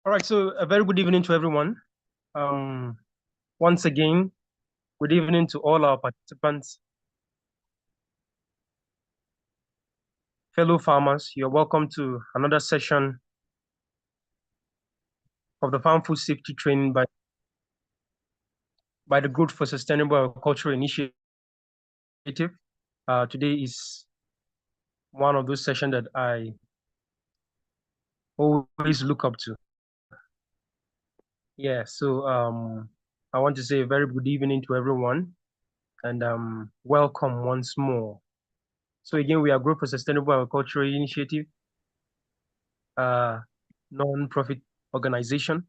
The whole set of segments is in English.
All right, so a very good evening to everyone. Once again, good evening to all our participants, fellow farmers. You're welcome to another session of the Farm Food Safety Training by the Growth for Sustainable Agriculture Initiative. Today is one of those sessions that I always look up to. Yeah, so I want to say a very good evening to everyone and welcome once more. So again, we are Growth for Sustainable Agriculture Initiative, non-profit organization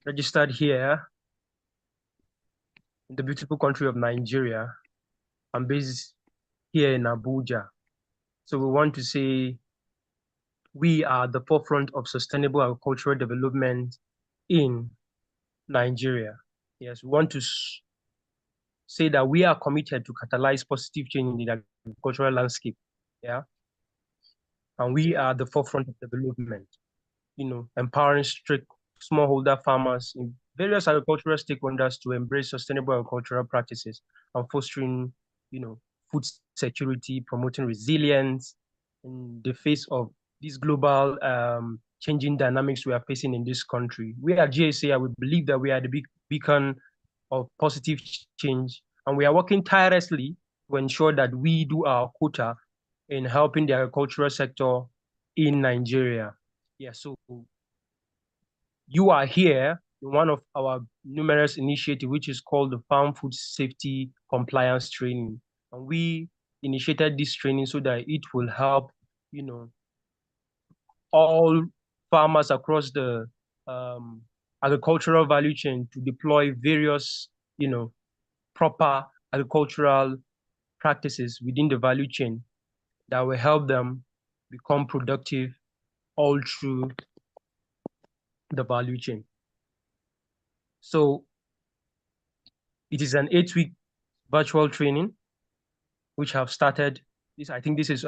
registered here in the beautiful country of Nigeria. I'm based here in Abuja. So we want to say we are the forefront of sustainable agricultural development in Nigeria. Yes, we want to say that we are committed to catalyze positive change in the agricultural landscape. Yeah. And we are the forefront of development, empowering strict smallholder farmers in various agricultural stakeholders to embrace sustainable agricultural practices and fostering, food security, promoting resilience in the face of these global changing dynamics we are facing in this country. We at GSA, we believe that we are the big beacon of positive change, and we are working tirelessly to ensure that we do our quota in helping the agricultural sector in Nigeria. Yeah, so you are here in one of our numerous initiatives, which is called the Farm Food Safety Compliance Training. And we initiated this training so that it will help, all farmers across the agricultural value chain to deploy various, proper agricultural practices within the value chain that will help them become productive all through the value chain. So it is an 8-week virtual training, which have started. I think this is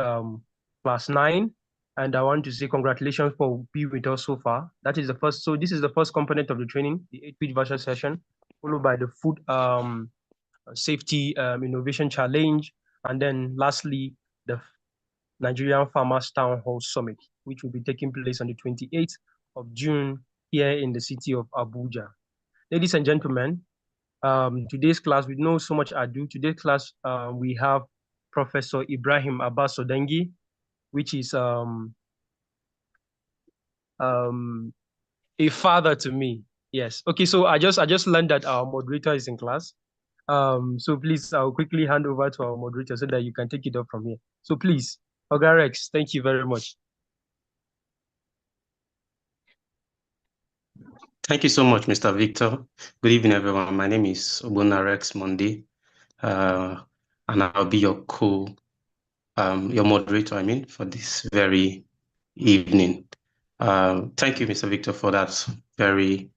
class 9. And I want to say congratulations for being with us so far. That is the first. So this is the first component of the training, the 8-week virtual session, followed by the food safety innovation challenge. And then lastly, the Nigerian Farmers Town Hall Summit, which will be taking place on the 28th of June here in the city of Abuja. Ladies and gentlemen, today's class, with no so much ado, today's class, we have Professor Ibrahim Abbas Odengi, which is a father to me. Yes. Okay, so I just learned that our moderator is in class. So please, I'll quickly hand over to our moderator so that you can take it up from here. So please, Oga Rex, thank you very much. Thank you so much, Mr. Victor. Good evening, everyone. My name is Obuna Rex Mondi, and I'll be your moderator, for this very evening. Thank you, Mr. Victor, for that very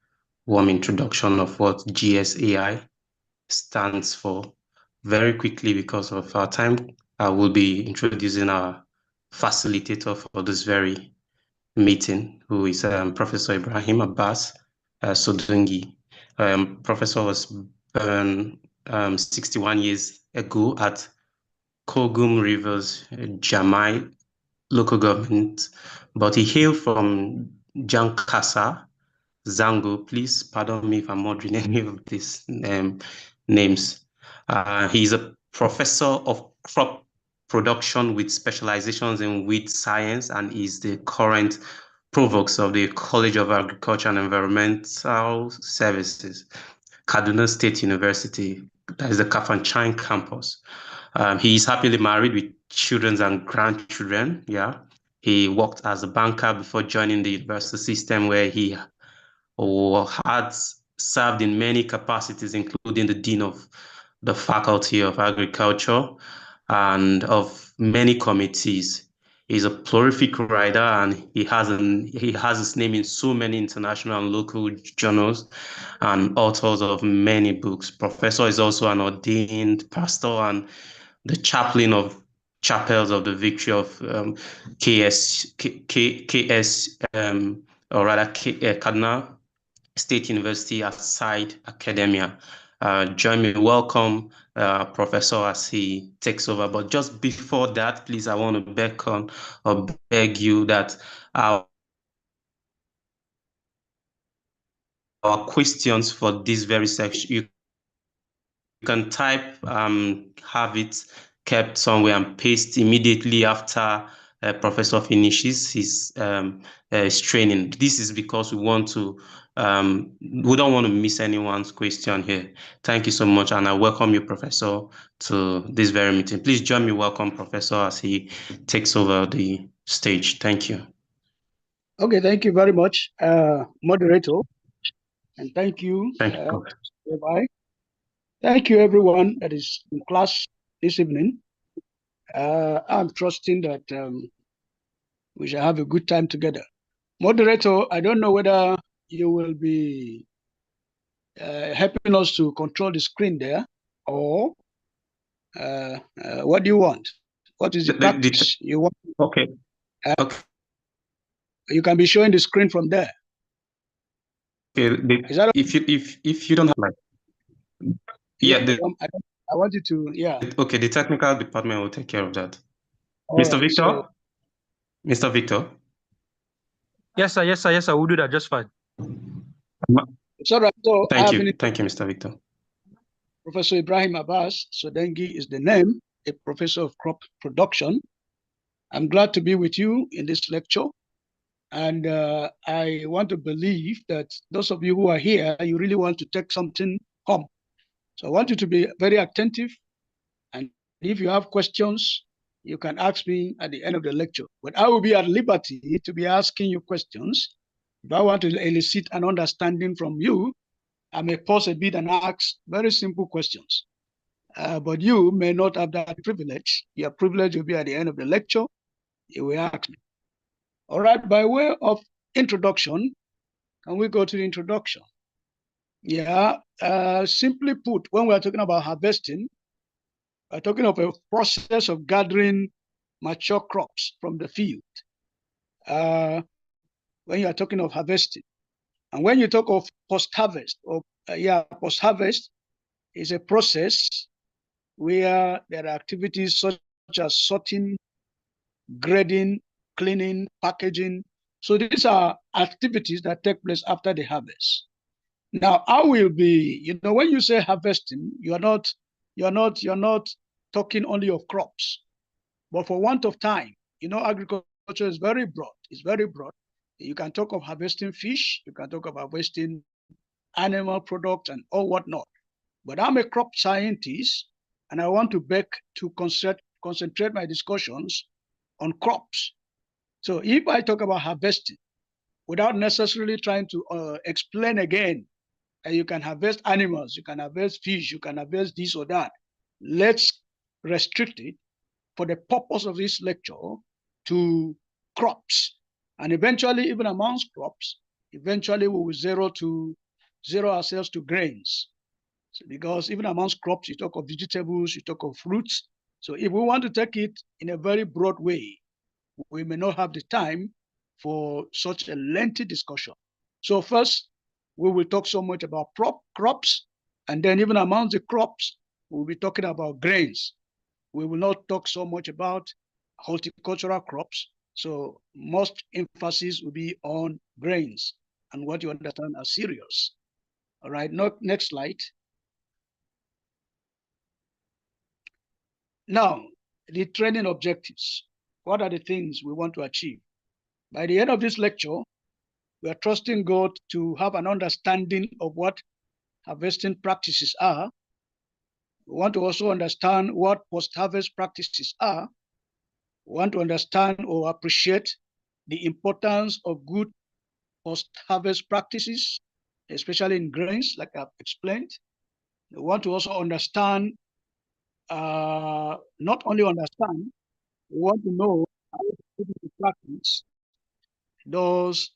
warm introduction of what GSAI stands for. Very quickly, because of our time, I will be introducing our facilitator for this very meeting, who is Professor Ibrahim Abbas Sodungi. Professor was born 61 years ago at Kogum Rivers, Jamai local government, but he hailed from Jankasa, Zango. Please pardon me if I'm murdering any of these names. He's a professor of crop production with specializations in wheat science and is the current provost of the College of Agriculture and Environmental Services, Kaduna State University, that is the Kafanchan campus. He is happily married with children and grandchildren. Yeah, he worked as a banker before joining the university system, where he had served in many capacities, including the dean of the Faculty of Agriculture and of many committees. He's a prolific writer, and he has his name in so many international and local journals, and authors of many books. Professor is also an ordained pastor and the chaplain of chapels of the victory of Kaduna State University aside academia. Join me, welcome Professor as he takes over. But just before that, please, I want to beckon or beg you that our questions for this very section, you can type, have it kept somewhere and paste immediately after Professor finishes his training. This is because we want to, we don't want to miss anyone's question here. Thank you so much, and I welcome you, Professor, to this very meeting. Please join me, welcome Professor as he takes over the stage. Thank you. Okay, thank you very much, moderator, and thank you, Levi. Thank you, everyone that is in class this evening. I'm trusting that we shall have a good time together. Moderator, I don't know whether you will be helping us to control the screen there, or what do you want? What is the practice you want? Okay. Okay. You can be showing the screen from there. Okay. Is that okay? If you don't have like, yeah, I want you to, yeah. Okay, the technical department will take care of that. All Mr. right, Victor? so, Mr. Victor? Yes, sir. Yes, sir. Yes, sir. We'll do that just fine. It's all right. So thank you. Thank you, Mr. Victor. Professor Ibrahim Abbas Sodengi is the name, a professor of crop production. I'm glad to be with you in this lecture. And I want to believe that those of you who are here, you really want to take something home. So I want you to be very attentive. And if you have questions, you can ask me at the end of the lecture. But I will be at liberty to be asking you questions. If I want to elicit an understanding from you, I may pause a bit and ask very simple questions. But you may not have that privilege. Your privilege will be at the end of the lecture. You will ask me. All right, by way of introduction, can we go to the introduction? Yeah, simply put, when we're talking about harvesting, we're talking of a process of gathering mature crops from the field. When you are talking of harvesting, and when you talk of post-harvest, or post-harvest is a process where there are activities such as sorting, grading, cleaning, packaging. So these are activities that take place after the harvest. Now, I will be, when you say harvesting, you're not talking only of crops, but for want of time, agriculture is very broad. It's very broad. You can talk of harvesting fish, you can talk of harvesting animal products and all whatnot. But I'm a crop scientist, and I want to concentrate my discussions on crops. So if I talk about harvesting, without necessarily trying to explain again, you can harvest animals, you can harvest fish, you can harvest this or that. Let's restrict it for the purpose of this lecture to crops. And eventually, even amongst crops, eventually we will zero ourselves to grains. So because even amongst crops, you talk of vegetables, you talk of fruits. So if we want to take it in a very broad way, we may not have the time for such a lengthy discussion. So first, we will talk so much about crops, and then even among the crops, we'll be talking about grains. We will not talk so much about horticultural crops. So most emphasis will be on grains and what you understand as cereals. All right, next slide. Now, the training objectives. What are the things we want to achieve? By the end of this lecture, we are trusting God to have an understanding of what harvesting practices are. We want to also understand what post-harvest practices are. We want to understand or appreciate the importance of good post-harvest practices, especially in grains, like I've explained. We want to also understand, not only understand, we want to know how to practice those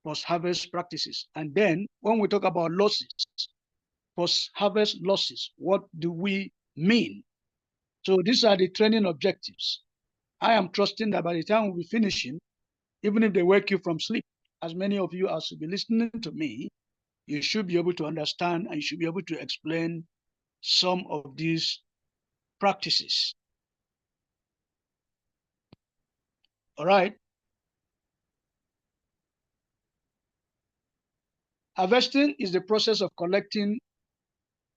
post-harvest practices. And then when we talk about losses, post-harvest losses, what do we mean? So these are the training objectives. I am trusting that by the time we'll be finishing, even if they wake you from sleep, as many of you as will be listening to me, you should be able to understand and you should be able to explain some of these practices. All right. Harvesting is the process of collecting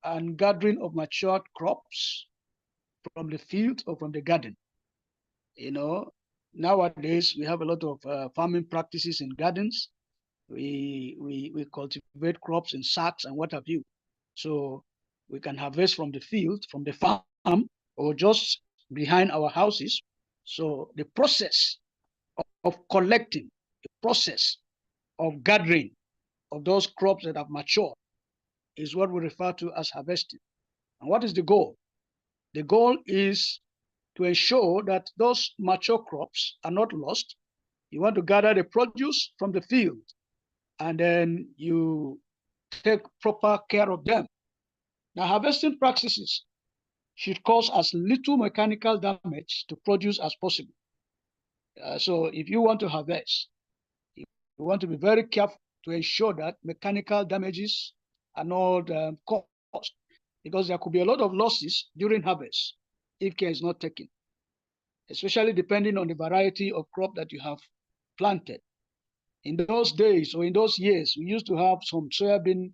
and gathering of matured crops from the field or from the garden. You know, nowadays we have a lot of farming practices in gardens. We cultivate crops in sacks and what have you. So we can harvest from the field, from the farm, or just behind our houses. So the process of collecting, the process of gathering of those crops that have matured is what we refer to as harvesting. And what is the goal? The goal is to ensure that those mature crops are not lost. You want to gather the produce from the field, and then you take proper care of them. Now, harvesting practices should cause as little mechanical damage to produce as possible. So if you want to harvest, you want to be very careful to ensure that mechanical damages are not caused, because there could be a lot of losses during harvest if care is not taken, especially depending on the variety of crop that you have planted. In those days or in those years, we used to have some soybean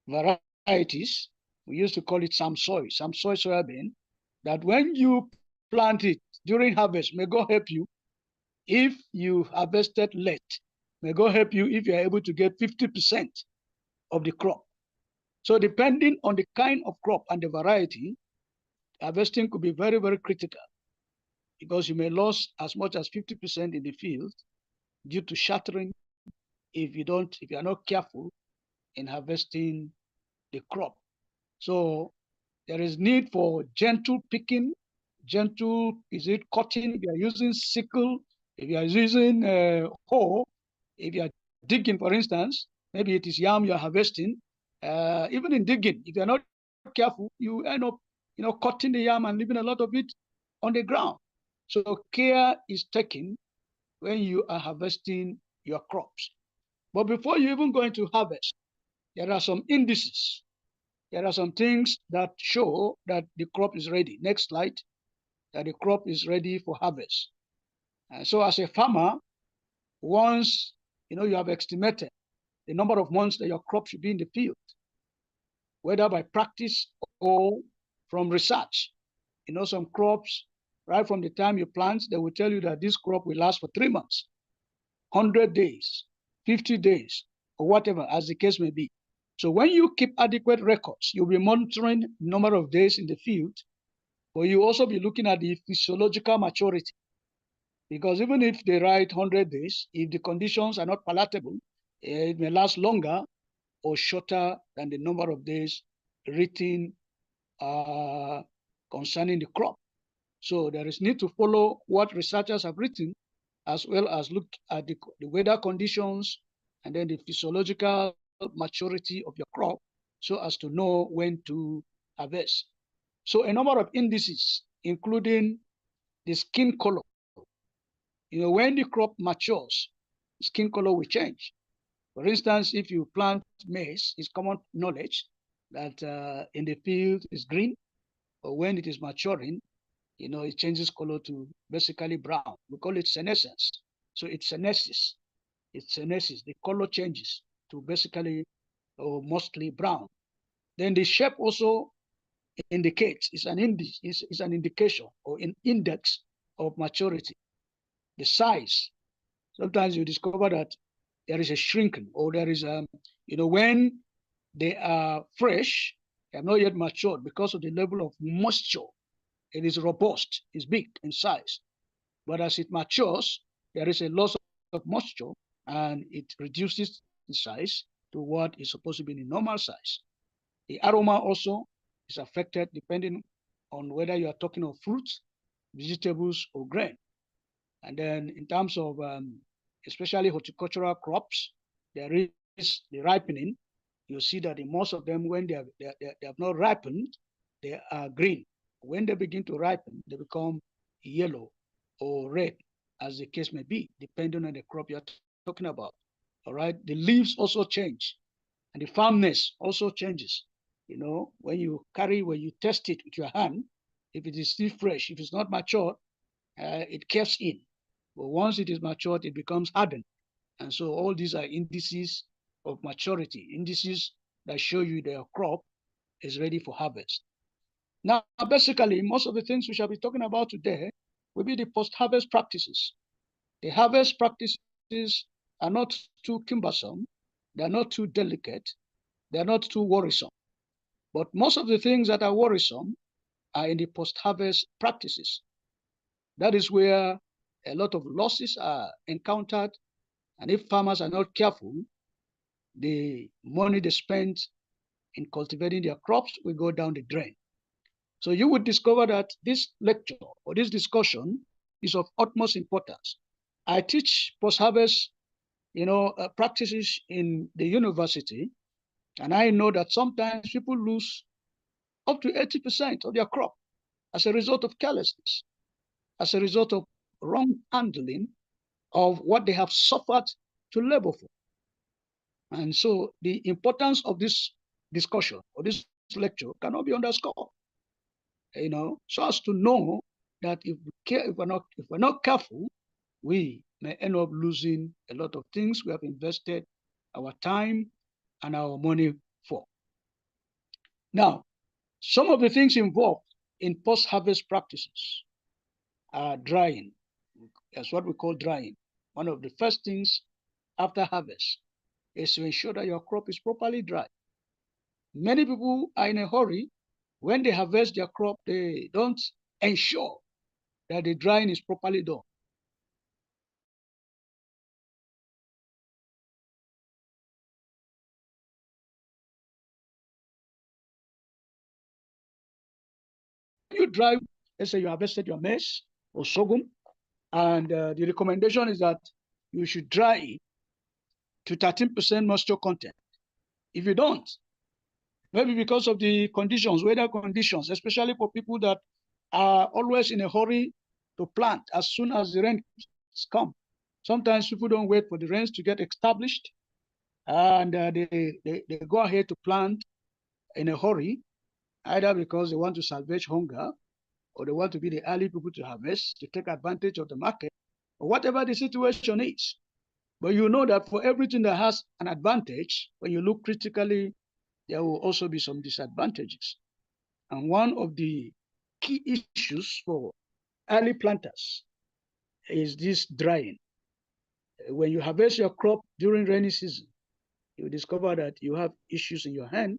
varieties. We used to call it Samsoy soybean, that when you plant it during harvest, may God help you if you harvested late. May God help you if you are able to get 50% of the crop. So depending on the kind of crop and the variety, harvesting could be very, very critical, because you may lose as much as 50% in the field due to shattering if you are not careful in harvesting the crop. So there is need for gentle picking, is it cutting? If you are using sickle, if you are using hoe, if you are digging, for instance, maybe it is yam you are harvesting. Even in digging, if you are not careful, you end up, cutting the yam and leaving a lot of it on the ground. So care is taken when you are harvesting your crops. But before you even go into harvest, there are some indices. There are some things that show that the crop is ready. Next slide, that the crop is ready for harvest. So as a farmer, once you have estimated the number of months that your crop should be in the field, whether by practice or from research. Some crops, right from the time you plant, they will tell you that this crop will last for 3 months, 100 days, 50 days, or whatever, as the case may be. So when you keep adequate records, you'll be monitoring the number of days in the field, but you also be looking at the physiological maturity. Because even if they write 100 days, if the conditions are not palatable, it may last longer or shorter than the number of days written concerning the crop. So there is need to follow what researchers have written, as well as look at the weather conditions and then the physiological maturity of your crop, so as to know when to harvest. So a number of indices, including the skin color. When the crop matures, skin color will change. For instance, if you plant maize, it's common knowledge that in the field is green, but when it is maturing, it changes color to basically brown. We call it senescence. So it's senesces. The color changes to basically or mostly brown. Then the shape also indicates, is an indication or an index of maturity. The size, sometimes you discover that there is a shrinking, or there is when they are fresh, they have not yet matured because of the level of moisture. It is robust, it's big in size. But as it matures, there is a loss of moisture and it reduces the size to what is supposed to be the normal size. The aroma also is affected depending on whether you are talking of fruits, vegetables, or grain. And then in terms of especially horticultural crops, there is the ripening. You see that in most of them, when they have not ripened, they are green. When they begin to ripen, they become yellow or red, as the case may be, depending on the crop you're talking about. All right. The leaves also change, and the firmness also changes. You know, when you test it with your hand, if it is still fresh, if it's not mature, it caves in. But once it is matured, it becomes hardened. And so all these are indices of maturity, indices that show you their crop is ready for harvest. Now, basically, most of the things we shall be talking about today will be the post-harvest practices. The harvest practices are not too cumbersome, they're not too delicate, they're not too worrisome. But most of the things that are worrisome are in the post-harvest practices. That is where a lot of losses are encountered. And if farmers are not careful, the money they spend in cultivating their crops will go down the drain. So you would discover that this lecture or this discussion is of utmost importance. I teach post-harvest, practices in the university, and I know that sometimes people lose up to 80% of their crop as a result of carelessness, as a result of wrong handling of what they have suffered to labor for. And so the importance of this discussion or this lecture cannot be underscored, so as to know that if we're not careful, we may end up losing a lot of things we have invested our time and our money for. Now, some of the things involved in post-harvest practices are drying. That's what we call drying. One of the first things after harvest is to ensure that your crop is properly dry. Many people are in a hurry. When they harvest their crop, they don't ensure that the drying is properly done. You dry, let's say you harvested your maize or sorghum, and the recommendation is that you should dry it to 13% moisture content. If you don't, maybe because of the conditions, weather conditions, especially for people that are always in a hurry to plant as soon as the rains come. Sometimes people don't wait for the rains to get established, and they go ahead to plant in a hurry, either because they want to salvage hunger or they want to be the early people to harvest, to take advantage of the market, or whatever the situation is. But you know that for everything that has an advantage, when you look critically, there will also be some disadvantages. And one of the key issues for early planters is this drying. When you harvest your crop during rainy season, you discover that you have issues in your hand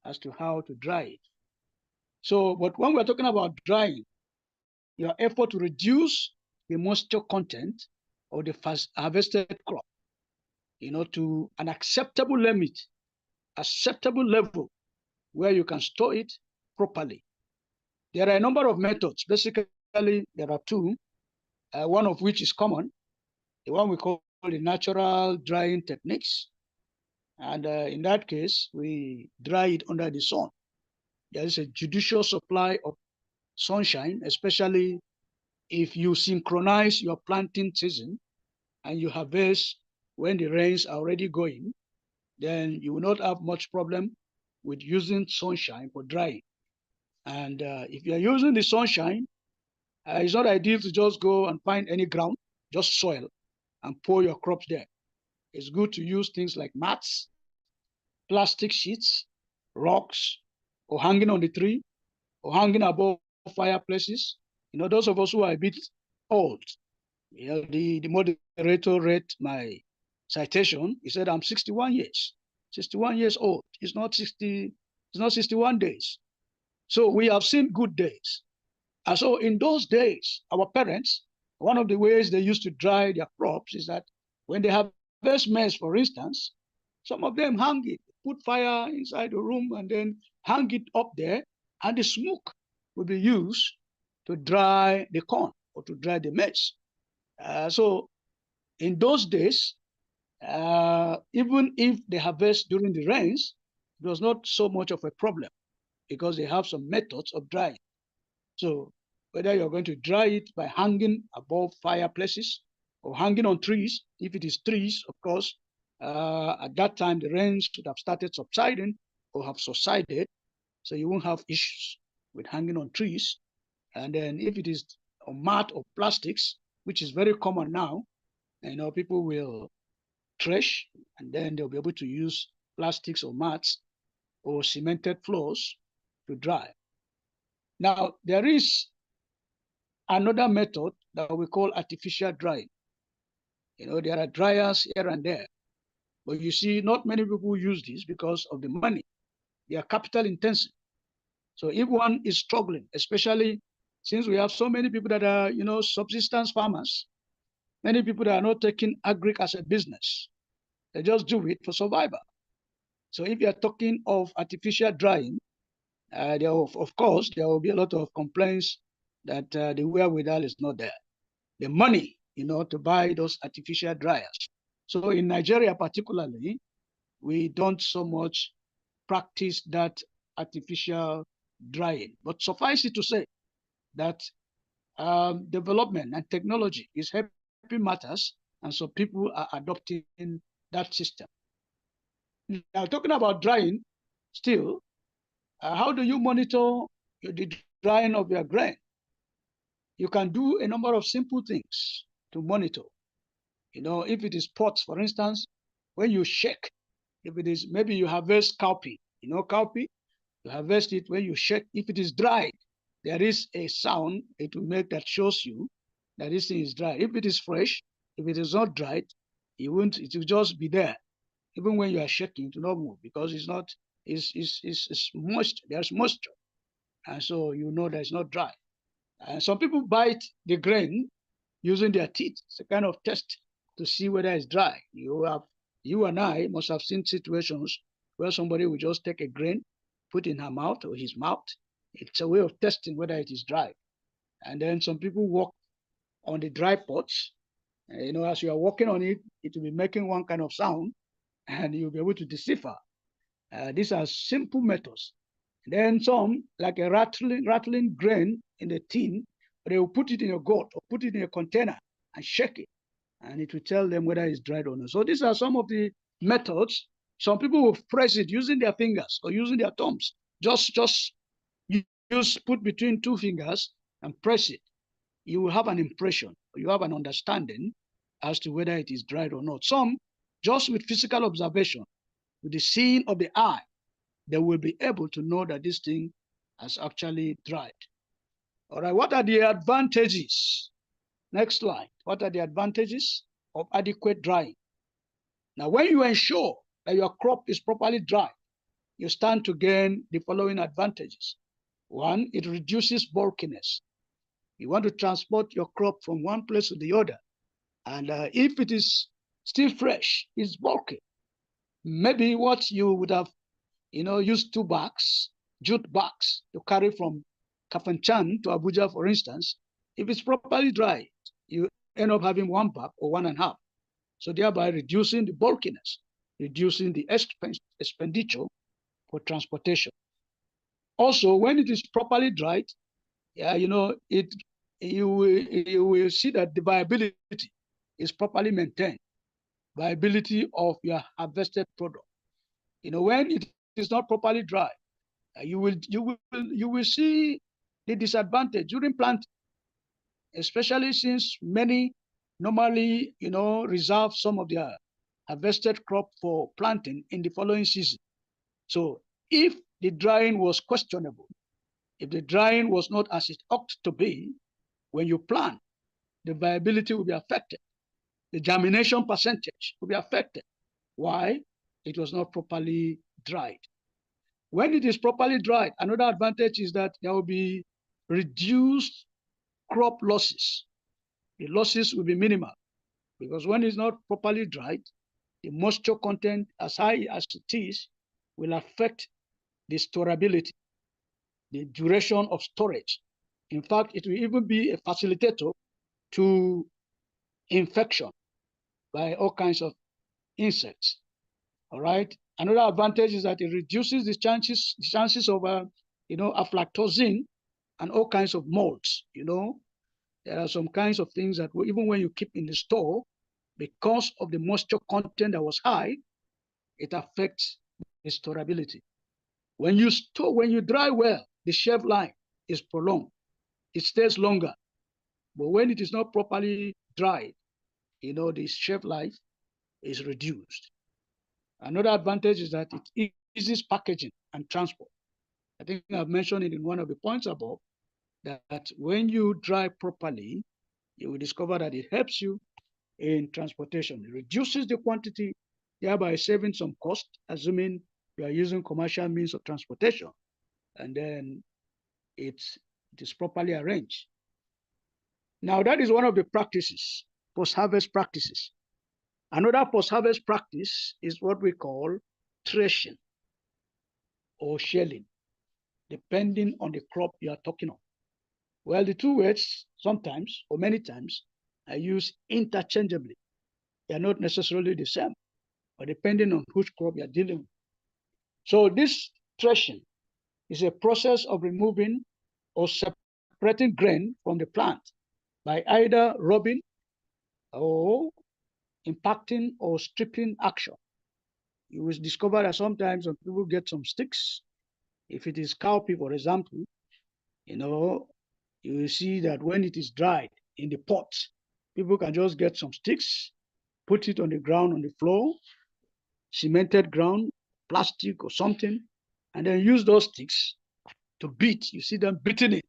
as to how to dry it. So, but when we're talking about drying, your effort to reduce the moisture content of the first harvested crop, to an acceptable limit, acceptable level where you can store it properly. There are a number of methods. Basically, there are two, one of which is common, the one we call the natural drying techniques. And in that case, we dry it under the sun. There is a judicious supply of sunshine, especially if you synchronize your planting season and you harvest when the rains are already going, then you will not have much problem with using sunshine for drying. And if you're using the sunshine, it's not ideal to just go and find any ground, just soil, and pour your crops there. It's good to use things like mats, plastic sheets, rocks, or hanging on the tree, or hanging above fireplaces. Those of us who are a bit old, the moderator read my citation. He said, I'm 61 years. 61 years old. It's not 61 days. So we have seen good days. And so in those days, our parents, one of the ways they used to dry their crops is that when they harvest maize, for instance, some of them hang it, put fire inside the room and then hang it up there, and the smoke will be used to dry the corn or to dry the maize. So in those days, even if they harvest during the rains, it was not so much of a problem because they have some methods of drying. So whether you're going to dry it by hanging above fireplaces or hanging on trees. If it is trees, of course, at that time the rains would have started subsiding or have subsided, so you won't have issues with hanging on trees. And then if it is on mat or plastics, which is very common now, people will trash, and then they'll be able to use plastics or mats or cemented floors to dry. Now, there is another method that we call artificial drying. There are dryers here and there, but you see, not many people use this because of the money. They are capital intensive. So if one is struggling, especially since we have so many people that are, subsistence farmers, many people that are not taking agric as a business, they just do it for survival. So if you are talking of artificial drying, of course, there will be a lot of complaints that the wherewithal is not there. The money, to buy those artificial dryers. So in Nigeria particularly, we don't so much practice that artificial drying. But suffice it to say that development and technology is helping matters, and so people are adopting that system. Now, talking about drying, still, how do you monitor the drying of your grain? You can do a number of simple things to monitor. If it is pots, for instance, when you shake, if it is, maybe you harvest cowpea, cowpea, you harvest it, when you shake, if it is dried, there is a sound it will make that shows you that this thing is dry. If it is fresh, if it is not dried, it will just be there. Even when you are shaking, it will not move because it's moist. There's moisture, and so that it's not dry. And some people bite the grain using their teeth. It's a kind of test to see whether it's dry. You and I must have seen situations where somebody will just take a grain, put in her mouth or his mouth. It's a way of testing whether it is dry. And then some people walk on the dry pots. As you are walking on it, it will be making one kind of sound, and you'll be able to decipher. These are simple methods. Then some, like a rattling grain in the tin, they will put it in a gourd or put it in a container and shake it, and it will tell them whether it's dried or not. So these are some of the methods. Some people will press it using their fingers or using their thumbs. Just put between two fingers and press it. You will have an impression, or you have an understanding as to whether it is dried or not. Some, just with physical observation, with the seeing of the eye, they will be able to know that this thing has actually dried. All right, what are the advantages? Next slide. What are the advantages of adequate drying? Now, when you ensure that your crop is properly dried, you stand to gain the following advantages. One, it reduces bulkiness. You want to transport your crop from one place to the other, and if it is still fresh, it's bulky. Maybe what you would have, used 2 bags, jute bags, to carry from Kafanchan to Abuja, for instance. If it's properly dried, you end up having 1 bag or 1.5. So thereby reducing the bulkiness, reducing the expenditure for transportation. Also, when it is properly dried, you will see that the viability is properly maintained. Viability of your harvested product. When it is not properly dried, you will see the disadvantage during planting, especially since many normally, reserve some of their harvested crop for planting in the following season. So if the drying was questionable, if the drying was not as it ought to be, when you plant, the viability will be affected. The germination percentage will be affected. Why? It was not properly dried. When it is properly dried, another advantage is that there will be reduced crop losses. The losses will be minimal because when it's not properly dried, the moisture content, as high as it is, will affect the storability, the duration of storage. In fact, it will even be a facilitator to infection by all kinds of insects. All right. Another advantage is that it reduces the chances of aflatoxin and all kinds of molds. There are some kinds of things that even when you keep in the store, because of the moisture content that was high, it affects the storability. When you dry well, the shelf life is prolonged. It stays longer. But when it is not properly dried, the shelf life is reduced. Another advantage is that it eases packaging and transport. I think I've mentioned it in one of the points above, that when you dry properly, you will discover that it helps you in transportation. It reduces the quantity, thereby saving some cost, assuming you are using commercial means of transportation. And then it is properly arranged. Now, that is one of the practices, post-harvest practices. Another post-harvest practice is what we call threshing or shelling, depending on the crop you are talking of. Well, the two words sometimes or many times are used interchangeably. They are not necessarily the same, but depending on which crop you are dealing with. So this threshing is a process of removing or separating grain from the plant by either rubbing or impacting or stripping action. You will discover that sometimes when people get some sticks, if it is cowpea, for example, you will see that when it is dried in the pot, people can just get some sticks, put it on the ground, on the floor, cemented ground, plastic or something, and then use those sticks to beat. You see them beating it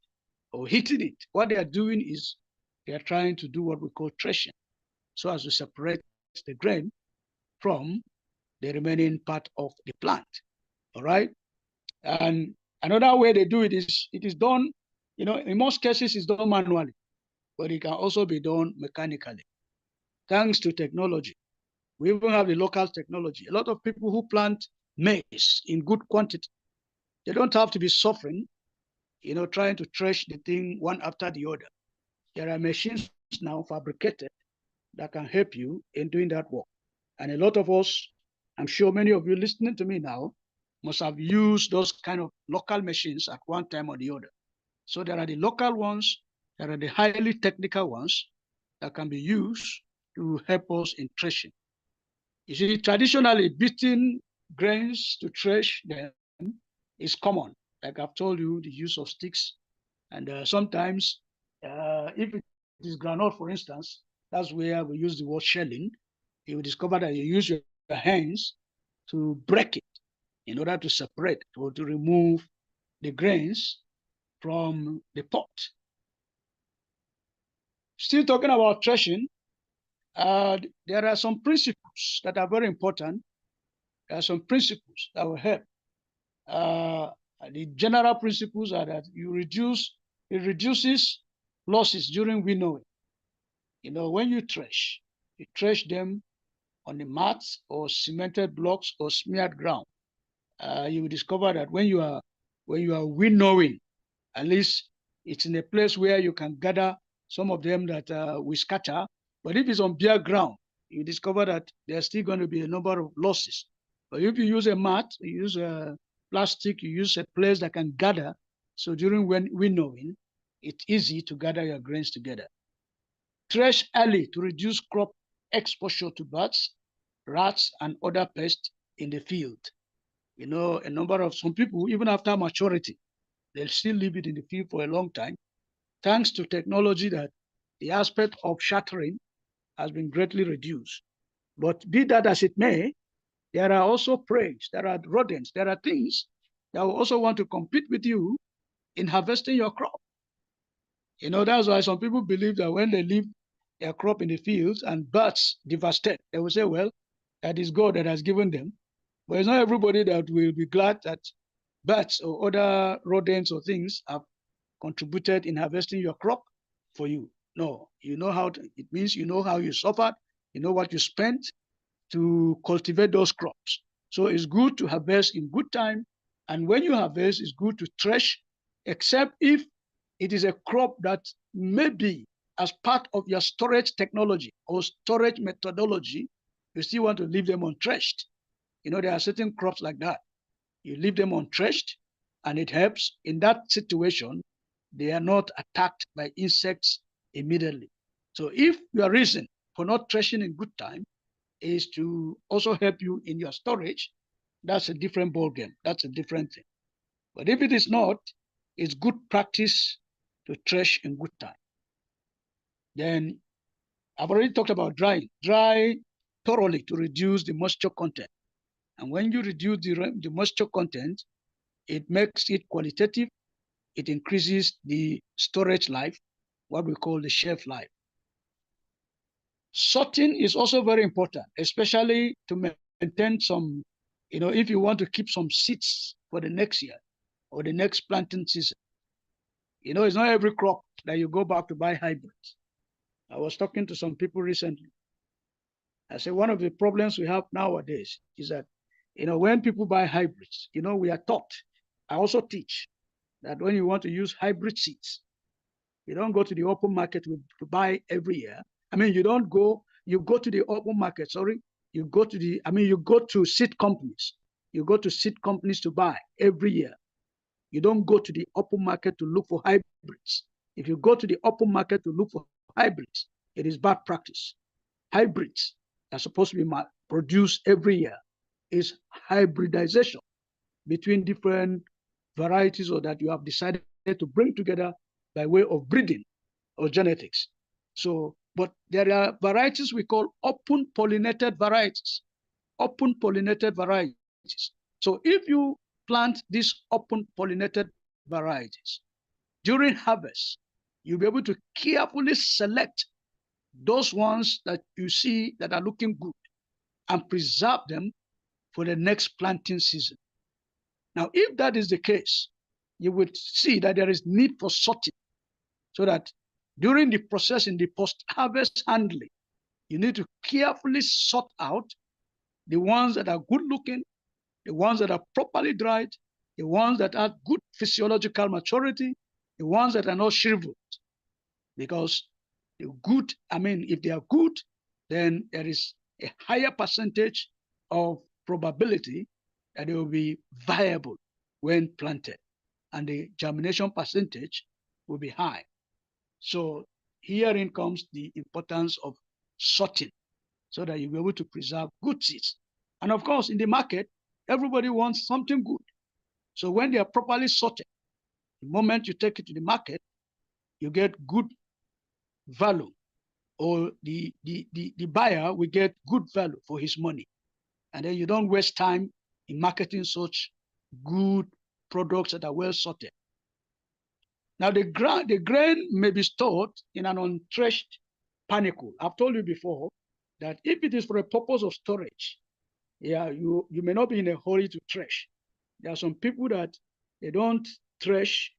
or hitting it. What they are doing is they are trying to do what we call threshing, so as to separate the grain from the remaining part of the plant. All right. And another way they do it is done, in most cases it's done manually, but it can also be done mechanically. Thanks to technology. We even have the local technology. A lot of people who plant maize in good quantity, they don't have to be suffering, trying to thresh the thing one after the other. There are machines now fabricated that can help you in doing that work. And a lot of us, I'm sure many of you listening to me now, must have used those kind of local machines at one time or the other. So there are the local ones, there are the highly technical ones that can be used to help us in threshing. You see, traditionally, beating grains to thresh them is common. Like I've told you, the use of sticks. And sometimes, if it is groundnut, for instance, that's where we use the word shelling. You will discover that you use your hands to break it in order to separate or to remove the grains from the pot. Still talking about threshing, there are some principles that are very important. There are some principles that will help. The general principles are that it reduces losses during winnowing. When you thresh them on the mats or cemented blocks or smeared ground. You will discover that when you are winnowing, at least it's in a place where you can gather some of them that we scatter. But if it's on bare ground, you discover that there's still going to be a number of losses. But if you use a mat, you use a plastic, you use a place that can gather. So during winnowing, it's easy to gather your grains together. Thresh early to reduce crop exposure to birds, rats, and other pests in the field. A number of some people, even after maturity, they'll still leave it in the field for a long time, thanks to technology that the aspect of shattering has been greatly reduced. But be that as it may, there are also prey, there are rodents, there are things that will also want to compete with you in harvesting your crop. That's why some people believe that when they leave their crop in the fields and birds devastate, they will say, well, that is God that has given them. But it's not everybody that will be glad that bats or other rodents or things have contributed in harvesting your crop for you. No, it means you know how you suffered, you know what you spent to cultivate those crops. So it's good to harvest in good time. And when you harvest, it's good to thresh, except if it is a crop that maybe as part of your storage technology or storage methodology, you still want to leave them unthreshed. There are certain crops like that. You leave them unthreshed, and it helps. In that situation, they are not attacked by insects immediately. So if your reason for not threshing in good time is to also help you in your storage, that's a different ballgame. That's a different thing. But if it is not, it's good practice to thresh in good time. Then I've already talked about drying. Dry thoroughly to reduce the moisture content. And when you reduce the moisture content, it makes it qualitative. It increases the storage life, what we call the shelf life. Sorting is also very important, especially to maintain some, if you want to keep some seeds for the next year or the next planting season. It's not every crop that you go back to buy hybrids. I was talking to some people recently. I said one of the problems we have nowadays is that, when people buy hybrids, we are taught, I also teach, that when you want to use hybrid seeds, you don't go to the open market to buy every year. I mean, you go to the open market, you go to seed companies. You go to seed companies to buy every year. You don't go to the open market to look for hybrids. If you go to the open market to look for hybrids, it is bad practice. Hybrids are supposed to be produced every year. Is hybridization between different varieties or that you have decided to bring together by way of breeding or genetics. So, but there are varieties we call open pollinated varieties. Open pollinated varieties. So if you plant these open pollinated varieties during harvest, you'll be able to carefully select those ones that you see that are looking good and preserve them for the next planting season. Now, if that is the case, you would see that there is need for sorting so that during the process in the post-harvest handling, you need to carefully sort out the ones that are good looking, the ones that are properly dried, the ones that have good physiological maturity, the ones that are not shriveled. Because if they are good, then there is a higher percentage of probability that they will be viable when planted, and the germination percentage will be high. So herein comes the importance of sorting so that you'll be able to preserve good seeds. And of course, in the market, everybody wants something good. So when they are properly sorted, the moment you take it to the market, you get good value, or the buyer will get good value for his money. And then you don't waste time in marketing such good products that are well sorted. Now, the grain may be stored in an unthreshed panicle. I've told you before that if it is for a purpose of storage, you may not be in a hurry to thresh. There are some people that they don't thresh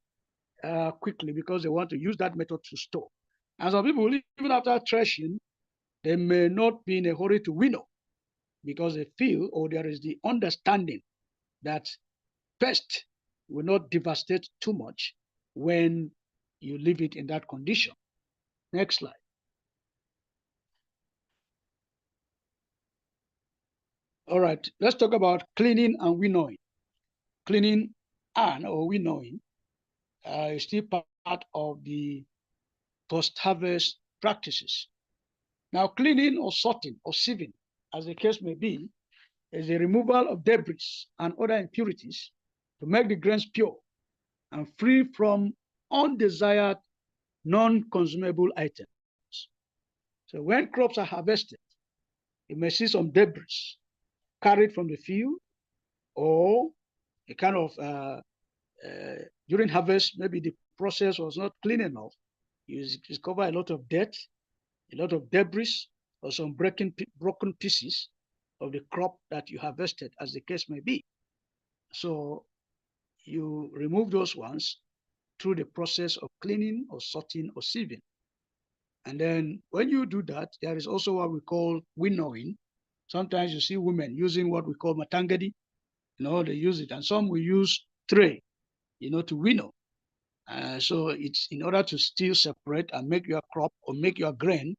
quickly because they want to use that method to store. And some people, even after threshing, they may not be in a hurry to winnow because they feel, or there is the understanding that pest will not devastate too much when you leave it in that condition. Next slide. All right, let's talk about cleaning and winnowing. Cleaning or winnowing is still part of the post-harvest practices. Now, cleaning or sorting or sieving, as the case may be, is the removal of debris and other impurities to make the grains pure and free from undesired, non-consumable items. So when crops are harvested, you may see some debris carried from the field, or a kind of, during harvest, maybe the process was not clean enough. You discover a lot of dirt, a lot of debris, or some broken pieces of the crop that you harvested, as the case may be. So you remove those ones through the process of cleaning or sorting or sieving. And then when you do that, there is also what we call winnowing. Sometimes you see women using what we call matangedi. They use it, and some will use tray, to winnow. So it's in order to still separate and make your crop or make your grain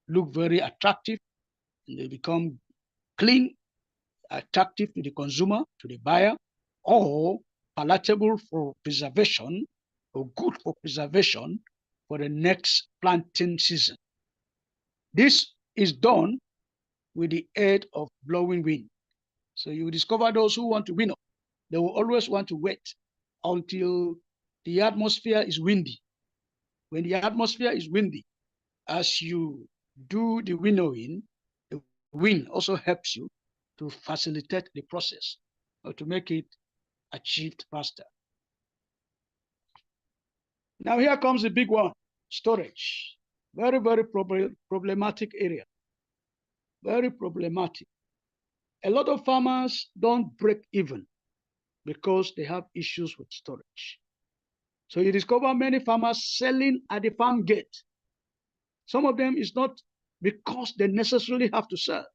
look very attractive, and they become clean, attractive to the consumer, to the buyer, or palatable for preservation or good for preservation for the next planting season. This is done with the aid of blowing wind. So you discover those who want to winnow, they will always want to wait until the atmosphere is windy. When the atmosphere is windy, as you do the winnowing, the wind also helps you to facilitate the process or to make it achieved faster. Now here comes the big one, storage. Very, very problematic area. Very problematic. A lot of farmers don't break even because they have issues with storage. So you discover many farmers selling at the farm gate. Some of them is not because they necessarily have to sell,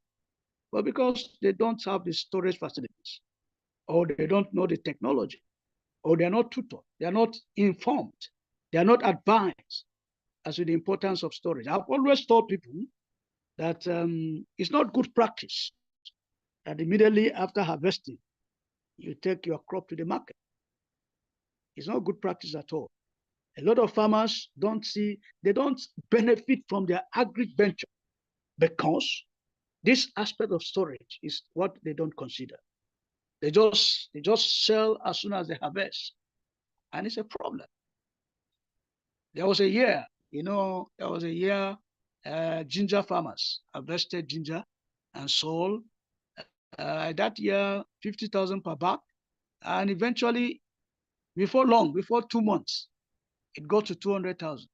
but because they don't have the storage facilities, or they don't know the technology, or they're not tutored, they're not informed, they're not advised as to the importance of storage. I've always told people that it's not good practice that immediately after harvesting, you take your crop to the market. It's not good practice at all. A lot of farmers they don't benefit from their agri venture because this aspect of storage is what they don't consider. They just sell as soon as they harvest, and it's a problem. There was a year, ginger farmers harvested ginger and sold that year 50,000 per bag, and eventually, before 2 months, it got to 200,000.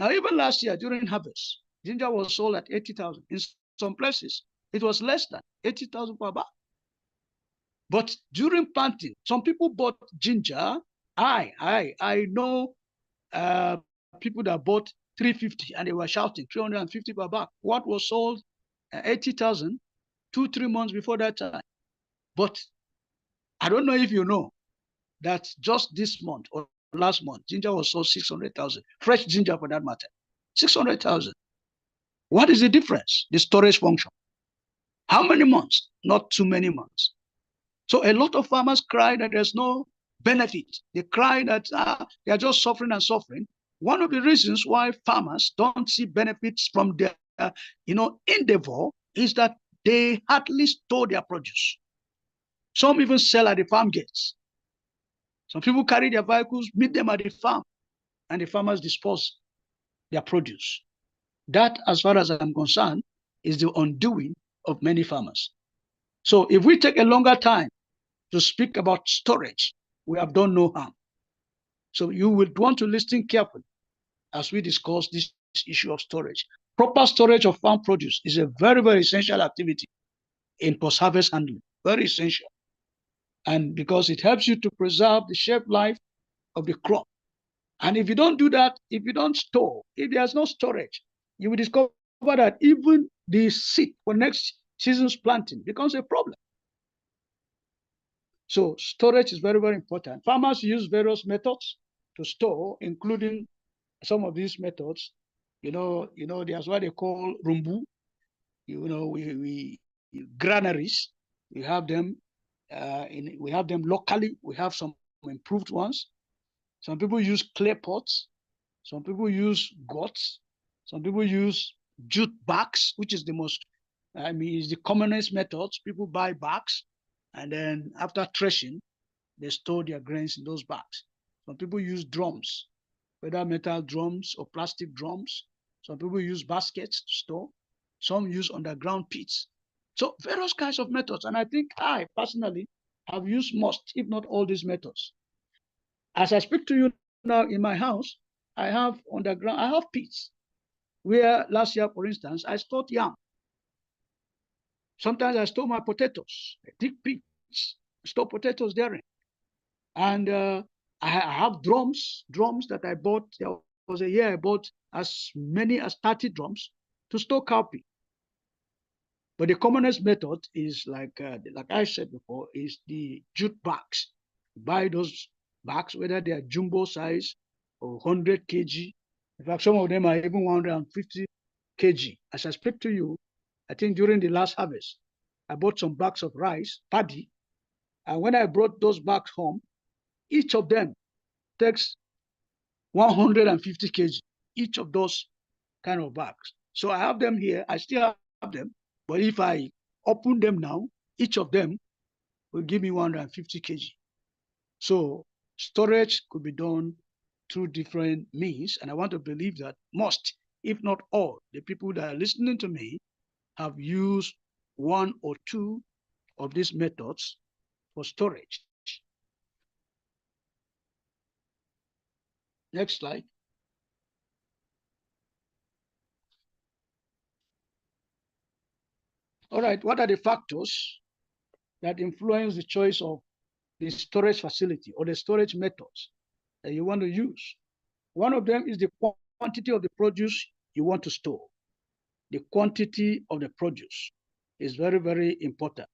Now, even last year during harvest, ginger was sold at 80,000. In some places, it was less than 80,000 per bag. But during planting, some people bought ginger. I know people that bought 350 and they were shouting 350 per bag. What was sold 80,000 2-3 months before that time. But I don't know if you know that just this month or last month, ginger was sold 600,000. Fresh ginger for that matter, 600,000. What is the difference? The storage function. How many months? Not too many months. So a lot of farmers cry that there's no benefit. They cry that they are just suffering and suffering. One of the reasons why farmers don't see benefits from their endeavor is that they hardly store their produce. Some even sell at the farm gates. Some people carry their vehicles, meet them at the farm, and the farmers dispose their produce. That, as far as I'm concerned, is the undoing of many farmers. So if we take a longer time to speak about storage, we have done no harm. So you would want to listen carefully as we discuss this issue of storage. Proper storage of farm produce is a very, very essential activity in post-harvest handling, very essential. And because it helps you to preserve the shelf life of the crop. And if you don't do that, if you don't store, if there's no storage, you will discover that even the seed for next season's planting becomes a problem. So storage is very, very important. Farmers use various methods to store, including some of these methods. There's what they call rumbu. We granaries. We have them locally. We have some improved ones. Some people use clay pots. Some people use gourds. Some people use jute bags, which is is the commonest methods. People buy bags, and then after threshing, they store their grains in those bags. Some people use drums, whether metal drums or plastic drums. Some people use baskets to store. Some use underground pits. So various kinds of methods. And I think I personally have used most, if not all, these methods. As I speak to you now in my house, I have pits where last year, for instance, I stored yam. Sometimes I store my potatoes, dig pits, store potatoes there. And I have drums that I bought. There was a year I bought as many as 30 drums to store cowpea. But the commonest method is like I said before, is the jute bags. Buy those bags, whether they are jumbo size or 100 kg. In fact, some of them are even 150 kg. As I speak to you, I think during the last harvest, I bought some bags of rice, paddy. And when I brought those bags home, each of them takes 150 kg, each of those kind of bags. So I have them here. I still have them. But if I open them now, each of them will give me 150 kg. So storage could be done through different means. And I want to believe that most, if not all, the people that are listening to me have used one or two of these methods for storage. Next slide. All right, what are the factors that influence the choice of the storage facility or the storage methods that you want to use? One of them is the quantity of the produce you want to store. The quantity of the produce is very, very important.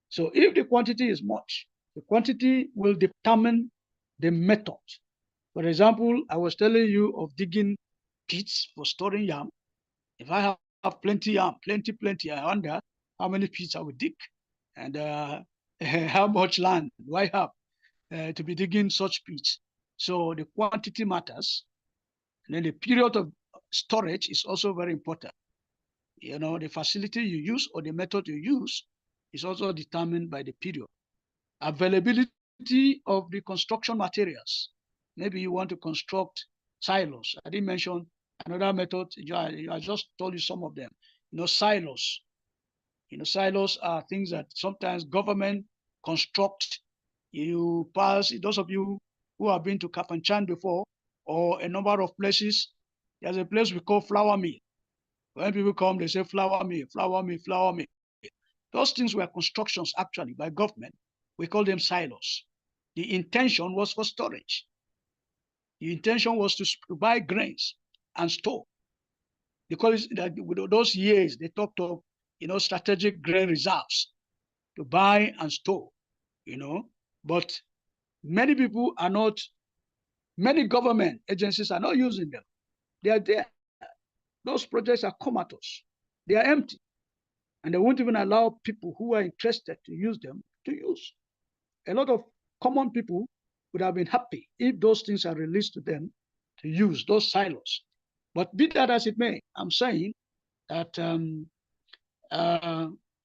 So if the quantity is much, the quantity will determine the method. For example, I was telling you of digging pits for storing yam. If I have plenty yam, plenty, I wonder how many pits I would dig and how much land do I have to be digging such pits. So the quantity matters. And then the period of storage is also very important. You know, the facility you use or the method you use is also determined by the period. Availability of the construction materials. Maybe you want to construct silos. I didn't mention another method. I just told you some of them. You know, silos. You know, silos are things that sometimes government construct. You pass, those of you who have been to Kafanchan before, or a number of places, there's a place we call flour mill. When people come, they say flour mill, flour mill, flour mill. Those things were constructions actually by government. We call them silos. The intention was for storage. The intention was to buy grains and store. Because with those years, they talked of, you know, strategic grain reserves to buy and store, you know. But many people are not, many government agencies are not using them. They are there. Those projects are comatose. They are empty. And they won't even allow people who are interested to use them to use. A lot of common people would have been happy if those things are released to them to use, those silos. But be that as it may, I'm saying that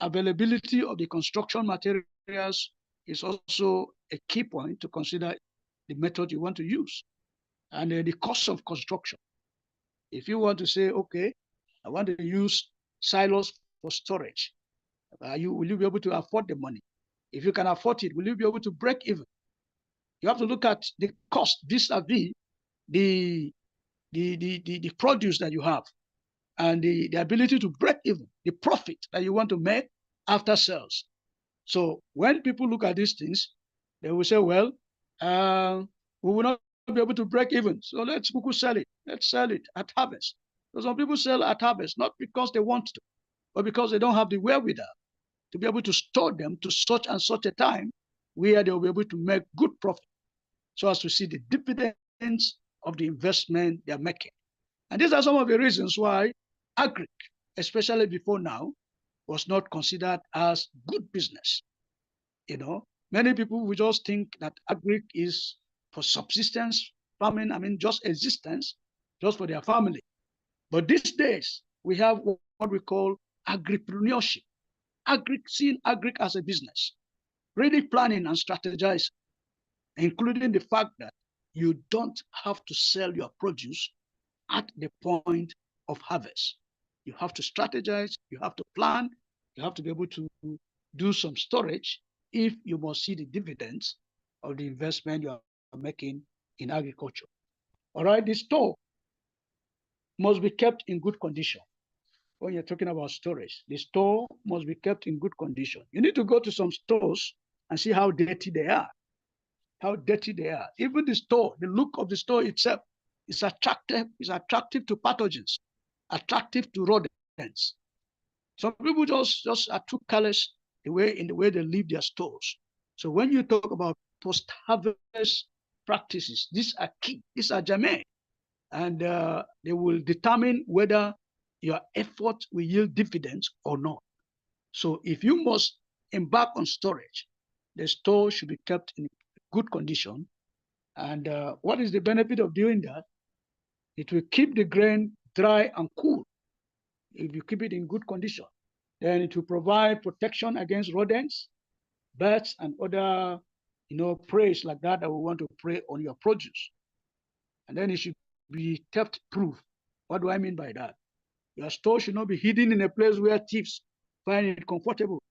availability of the construction materials is also a key point to consider the method you want to use. And the cost of construction. If you want to say, okay, I want to use silos for storage, will you be able to afford the money? If you can afford it, will you be able to break even? You have to look at the cost vis-a-vis the produce that you have and the ability to break even, the profit that you want to make after sales. So when people look at these things, they will say, well, we will not be able to break even. So let's sell it. Let's sell it at harvest. So some people sell at harvest, not because they want to, but because they don't have the wherewithal to be able to store them to such and such a time where they'll be able to make good profit so as to see the dividends of the investment they're making. And these are some of the reasons why agric, especially before now, was not considered as good business. You know, many people will just think that agric is for subsistence farming, I mean, just existence, just for their family. But these days, we have what we call agripreneurship. Seeing agric as a business, really planning and strategizing, including the fact that you don't have to sell your produce at the point of harvest. You have to strategize, you have to plan, you have to be able to do some storage if you must see the dividends of the investment you are making in agriculture. All right, the store must be kept in good condition. When you're talking about storage, the store must be kept in good condition. You need to go to some stores and see how dirty they are. How dirty they are. Even the store, the look of the store itself is attractive to pathogens, attractive to rodents. Some people just are too careless in the way they leave their stores. So when you talk about post-harvest practices, these are key, these are germane, and they will determine whether your effort will yield dividends or not. So if you must embark on storage, the store should be kept in good condition. And what is the benefit of doing that? It will keep the grain dry and cool. If you keep it in good condition, then it will provide protection against rodents, birds, and other, prey like that we want to prey on your produce. And then it should be theft proof. What do I mean by that? Your store should not be hidden in a place where thieves find it comfortable,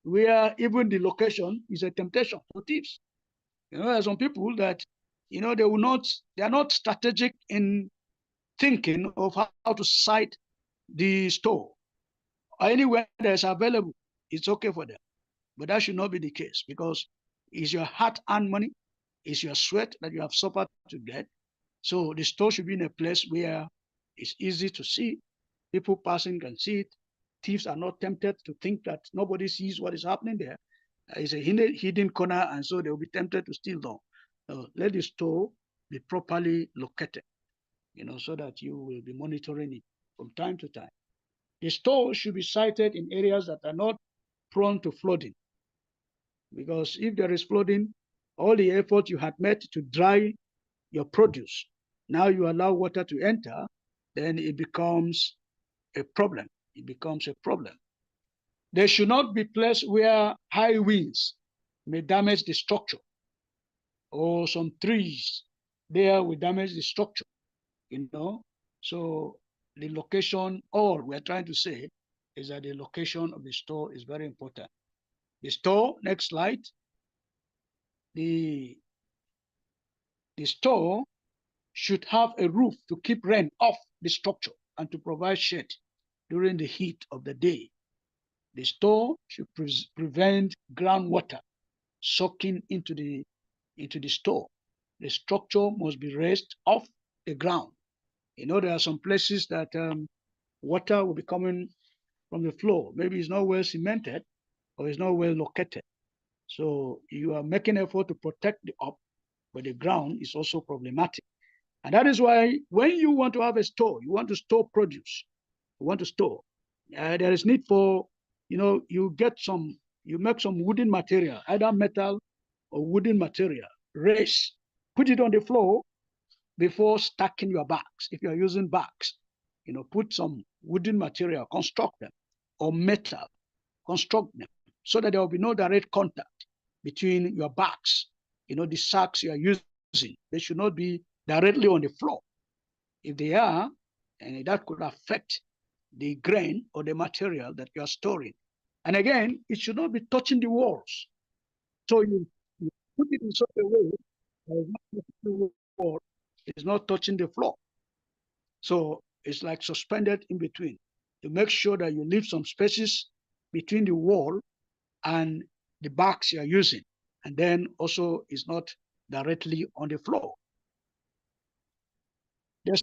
where even the location is a temptation for thieves. There are some people that, they are not strategic in thinking of how to site the store. Anywhere that's available, it's okay for them. But that should not be the case, because it's your hard-earned money, it's your sweat that you have suffered to get. So the store should be in a place where it's easy to see. People passing can see it. Thieves are not tempted to think that nobody sees what is happening there. It's a hidden corner, and so they will be tempted to steal them. So let the store be properly located, so that you will be monitoring it from time to time. The store should be sited in areas that are not prone to flooding, because if there is flooding, all the effort you had made to dry your produce, now you allow water to enter, then it becomes a problem. It becomes a problem. They should not be placed where high winds may damage the structure, or some trees there will damage the structure, So the location, all we're trying to say is that the location of the store is very important. The store, next slide. The store should have a roof to keep rain off the structure and to provide shade during the heat of the day. The store should prevent groundwater soaking into the store. The structure must be raised off the ground. There are some places that water will be coming from the floor. Maybe it's not well cemented or it's not well located. So you are making effort to protect the up, but the ground is also problematic. And that is why when you want to have a store, you want to store produce, you want to store, there is need for, you make some wooden material, either metal or wooden material, raise, put it on the floor before stacking your bags. If you're using bags, put some wooden material, construct them, or metal, construct them, so that there will be no direct contact between your bags. The sacks you are using, they should not be directly on the floor. If they are, and that could affect the grain or the material that you are storing. And again, it should not be touching the walls. So you put it in such a way that the wall is not touching the floor. So it's like suspended in between, to make sure that you leave some spaces between the wall and the bags you are using. And then also it's not directly on the floor. The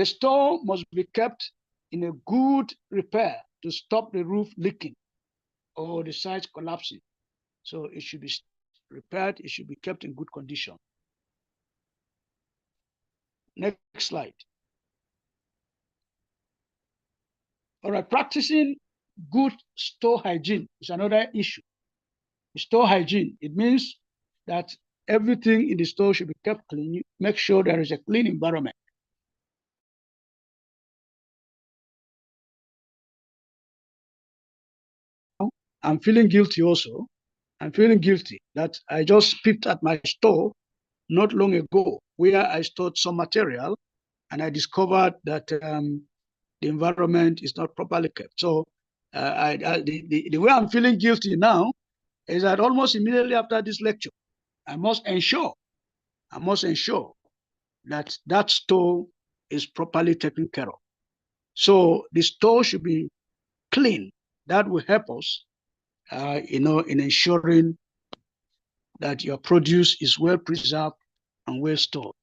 store must be kept in a good repair to stop the roof leaking or the sides collapsing. So it should be repaired, it should be kept in good condition. Next slide. All right, practicing good store hygiene is another issue. Store hygiene, it means that everything in the store should be kept clean. Make sure there is a clean environment. I'm feeling guilty also. I'm feeling guilty that I just peeped at my store not long ago, where I stored some material, and I discovered that the environment is not properly kept. So the way I'm feeling guilty now is that almost immediately after this lecture, I must ensure that that store is properly taken care of. So the store should be clean. That will help us, in ensuring that your produce is well preserved and well stored.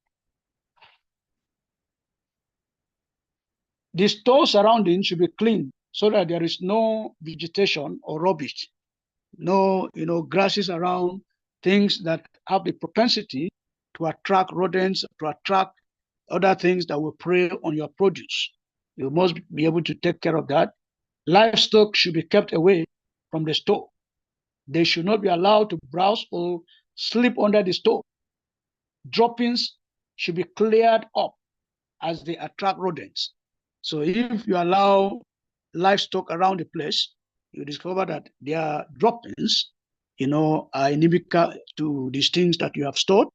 The store surroundings should be clean so that there is no vegetation or rubbish, no grasses around, things that have the propensity to attract rodents, to attract other things that will prey on your produce. You must be able to take care of that. Livestock should be kept away from the store. They should not be allowed to browse or sleep under the store. droppings should be cleared up as they attract rodents. So if you allow livestock around the place, you discover that their droppings, are inimical to these things that you have stored.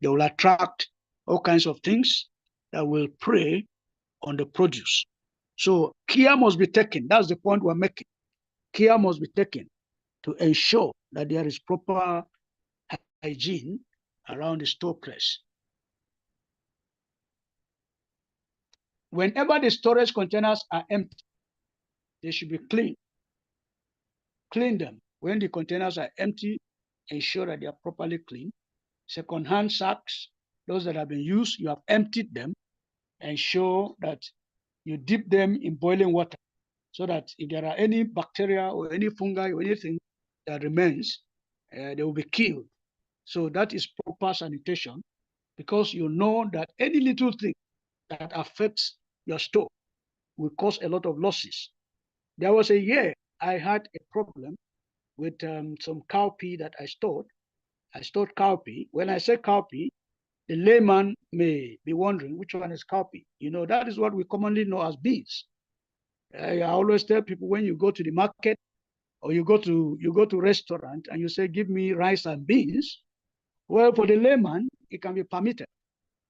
They will attract all kinds of things that will prey on the produce. So care must be taken. That's the point we're making. Care must be taken to ensure that there is proper hygiene around the store place. Whenever the storage containers are empty, they should be cleaned. Clean them. When the containers are empty, ensure that they are properly cleaned. Second-hand sacks, those that have been used, you have emptied them. Ensure that you dip them in boiling water so that if there are any bacteria or any fungi or anything that remains, they will be killed. So that is proper sanitation, because you know that any little thing that affects your store will cause a lot of losses. There was a year I had a problem with some cowpea that I stored. I stored cowpea. When I say cowpea, the layman may be wondering which one is cowpea. That is what we commonly know as beans. I always tell people, when you go to the market or you go to restaurant and you say, give me rice and beans, well, for the layman, it can be permitted,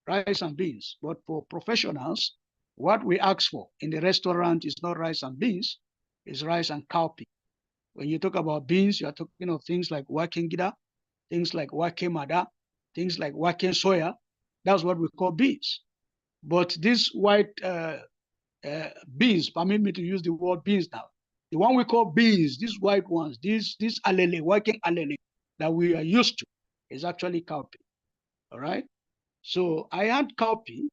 rice and beans. But for professionals, what we ask for in the restaurant is not rice and beans, it's rice and cowpea. When you talk about beans, you are talking of things like waken gida, things like wake mada, things like wake soya. That's what we call beans. But these white beans, permit me to use the word beans now. The one we call beans, these white ones, these alele, working alele that we are used to, is actually cowpea. All right. So I had cowpea,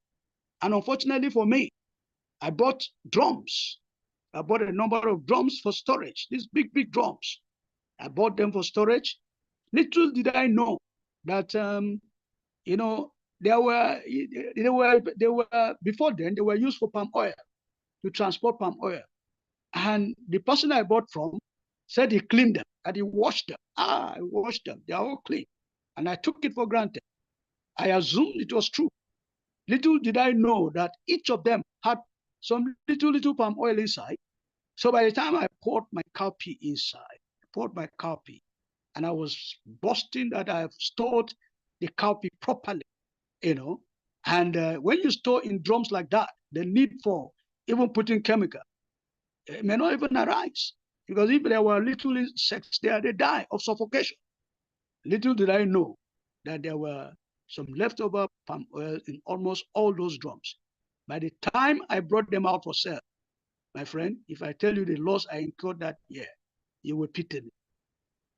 and unfortunately for me, I bought drums. I bought a number of drums for storage. These big drums. I bought them for storage. Little did I know that they were before then they were used for palm oil, to transport palm oil. And the person I bought from said he cleaned them, that he washed them. I washed them. They are all clean. And I took it for granted. I assumed it was true. Little did I know that each of them had some little palm oil inside. So by the time I poured my cowpea inside, and I was boasting that I have stored the cowpea properly, And when you store in drums like that, the need for even putting chemical may not even arise. Because if there were little insects there, they die of suffocation. Little did I know that there were some leftover palm oil in almost all those drums. By the time I brought them out for sale, my friend, if I tell you the loss I incurred that year, you will pity me.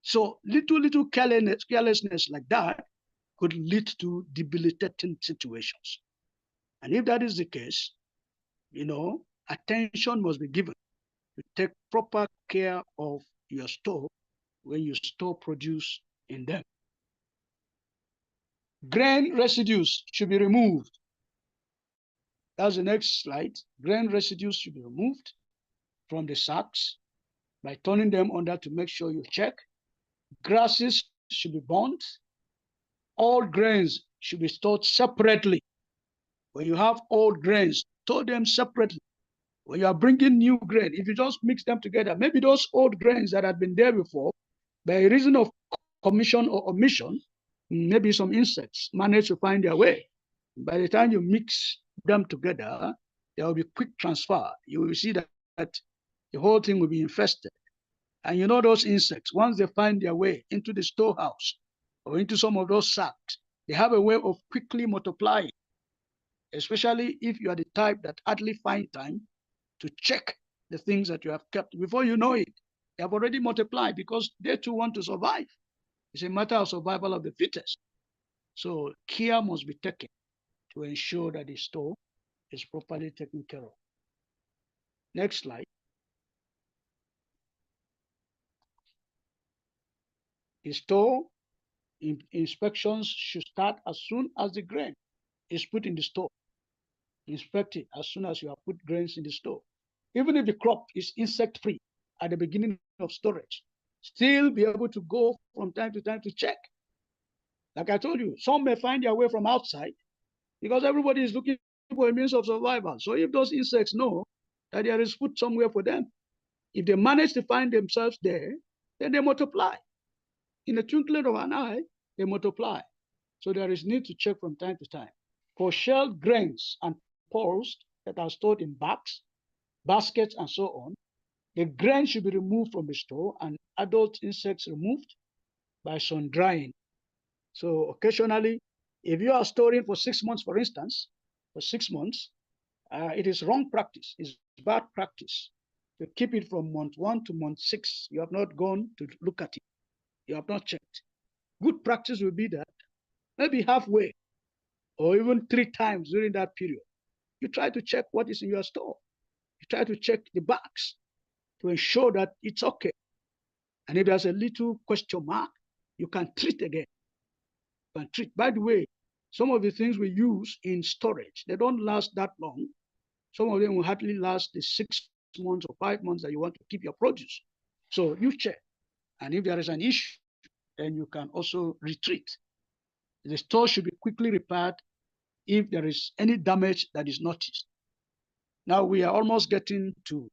So little carelessness like that could lead to debilitating situations. And if that is the case, attention must be given to take proper care of your store when you store produce in them. Grain residues should be removed. That's the next slide. Grain residues should be removed from the sacks by turning them under to make sure you check. Grasses should be burnt. All grains should be stored separately. When you have old grains, store them separately. When you are bringing new grain, if you just mix them together, maybe those old grains that had been there before, by reason of commission or omission, maybe some insects manage to find their way. By the time you mix them together, there will be quick transfer. You will see that the whole thing will be infested. And those insects, once they find their way into the storehouse or into some of those sacks, they have a way of quickly multiplying, especially if you are the type that hardly find time to check the things that you have kept. Before you know it, they have already multiplied, because they too want to survive. It's a matter of survival of the fittest. So care must be taken to ensure that the store is properly taken care of. Next slide. The store inspections should start as soon as the grain is put in the store. Inspect it as soon as you have put grains in the store. Even if the crop is insect-free at the beginning of storage, still be able to go from time to time to check. Like I told you, some may find their way from outside because everybody is looking for a means of survival. So if those insects know that there is food somewhere for them, if they manage to find themselves there, then they multiply. In the twinkling of an eye, they multiply. So there is need to check from time to time. For shelled grains and pulse that are stored in bags, baskets, and so on, the grain should be removed from the store and adult insects removed by sun drying. So occasionally, if you are storing for 6 months, for instance, for 6 months, it is wrong practice, it's bad practice to keep it from month 1 to month 6. You have not gone to look at it. You have not checked. Good practice will be that maybe halfway or even 3 times during that period, you try to check what is in your store. You try to check the bags to ensure that it's okay. And if there's a little question mark, you can treat again. You can treat. By the way, some of the things we use in storage, they don't last that long. Some of them will hardly last the 6 months or 5 months that you want to keep your produce. So you check. And if there is an issue, then you can also retreat. The store should be quickly repaired if there is any damage that is noticed. Now we are almost getting to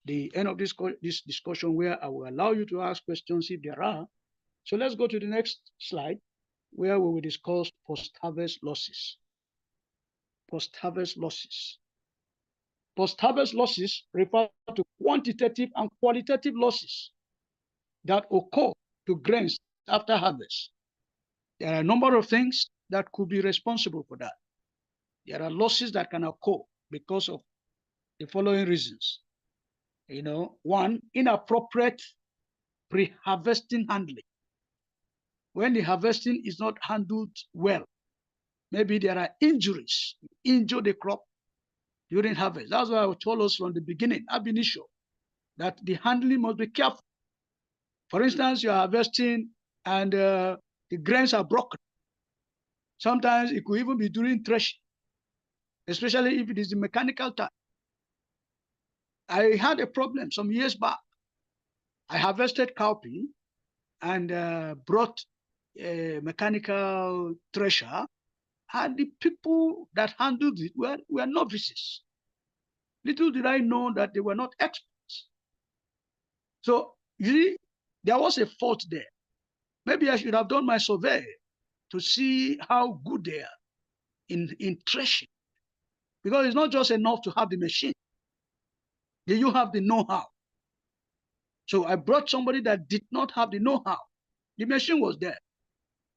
the end of this discussion where I will allow you to ask questions if there are. So let's go to the next slide where we will discuss post-harvest losses. Post-harvest losses. Post-harvest losses refer to quantitative and qualitative losses that occur to grains after harvest. There are a number of things that could be responsible for that. There are losses that can occur because of the following reasons. One, inappropriate pre-harvesting handling. When the harvesting is not handled well, maybe there are injuries, injure the crop during harvest. That's why I told us from the beginning, ab initio, that the handling must be careful. For instance, you're harvesting and the grains are broken. Sometimes it could even be during threshing, especially if it is the mechanical type. I had a problem some years back. I harvested cowpea and brought a mechanical thresher, and the people that handled it were novices. Little did I know that they were not experts. So you see, there was a fault there. Maybe I should have done my survey to see how good they are in threshing. Because it's not just enough to have the machine. You have the know-how. So I brought somebody that did not have the know-how. The machine was there,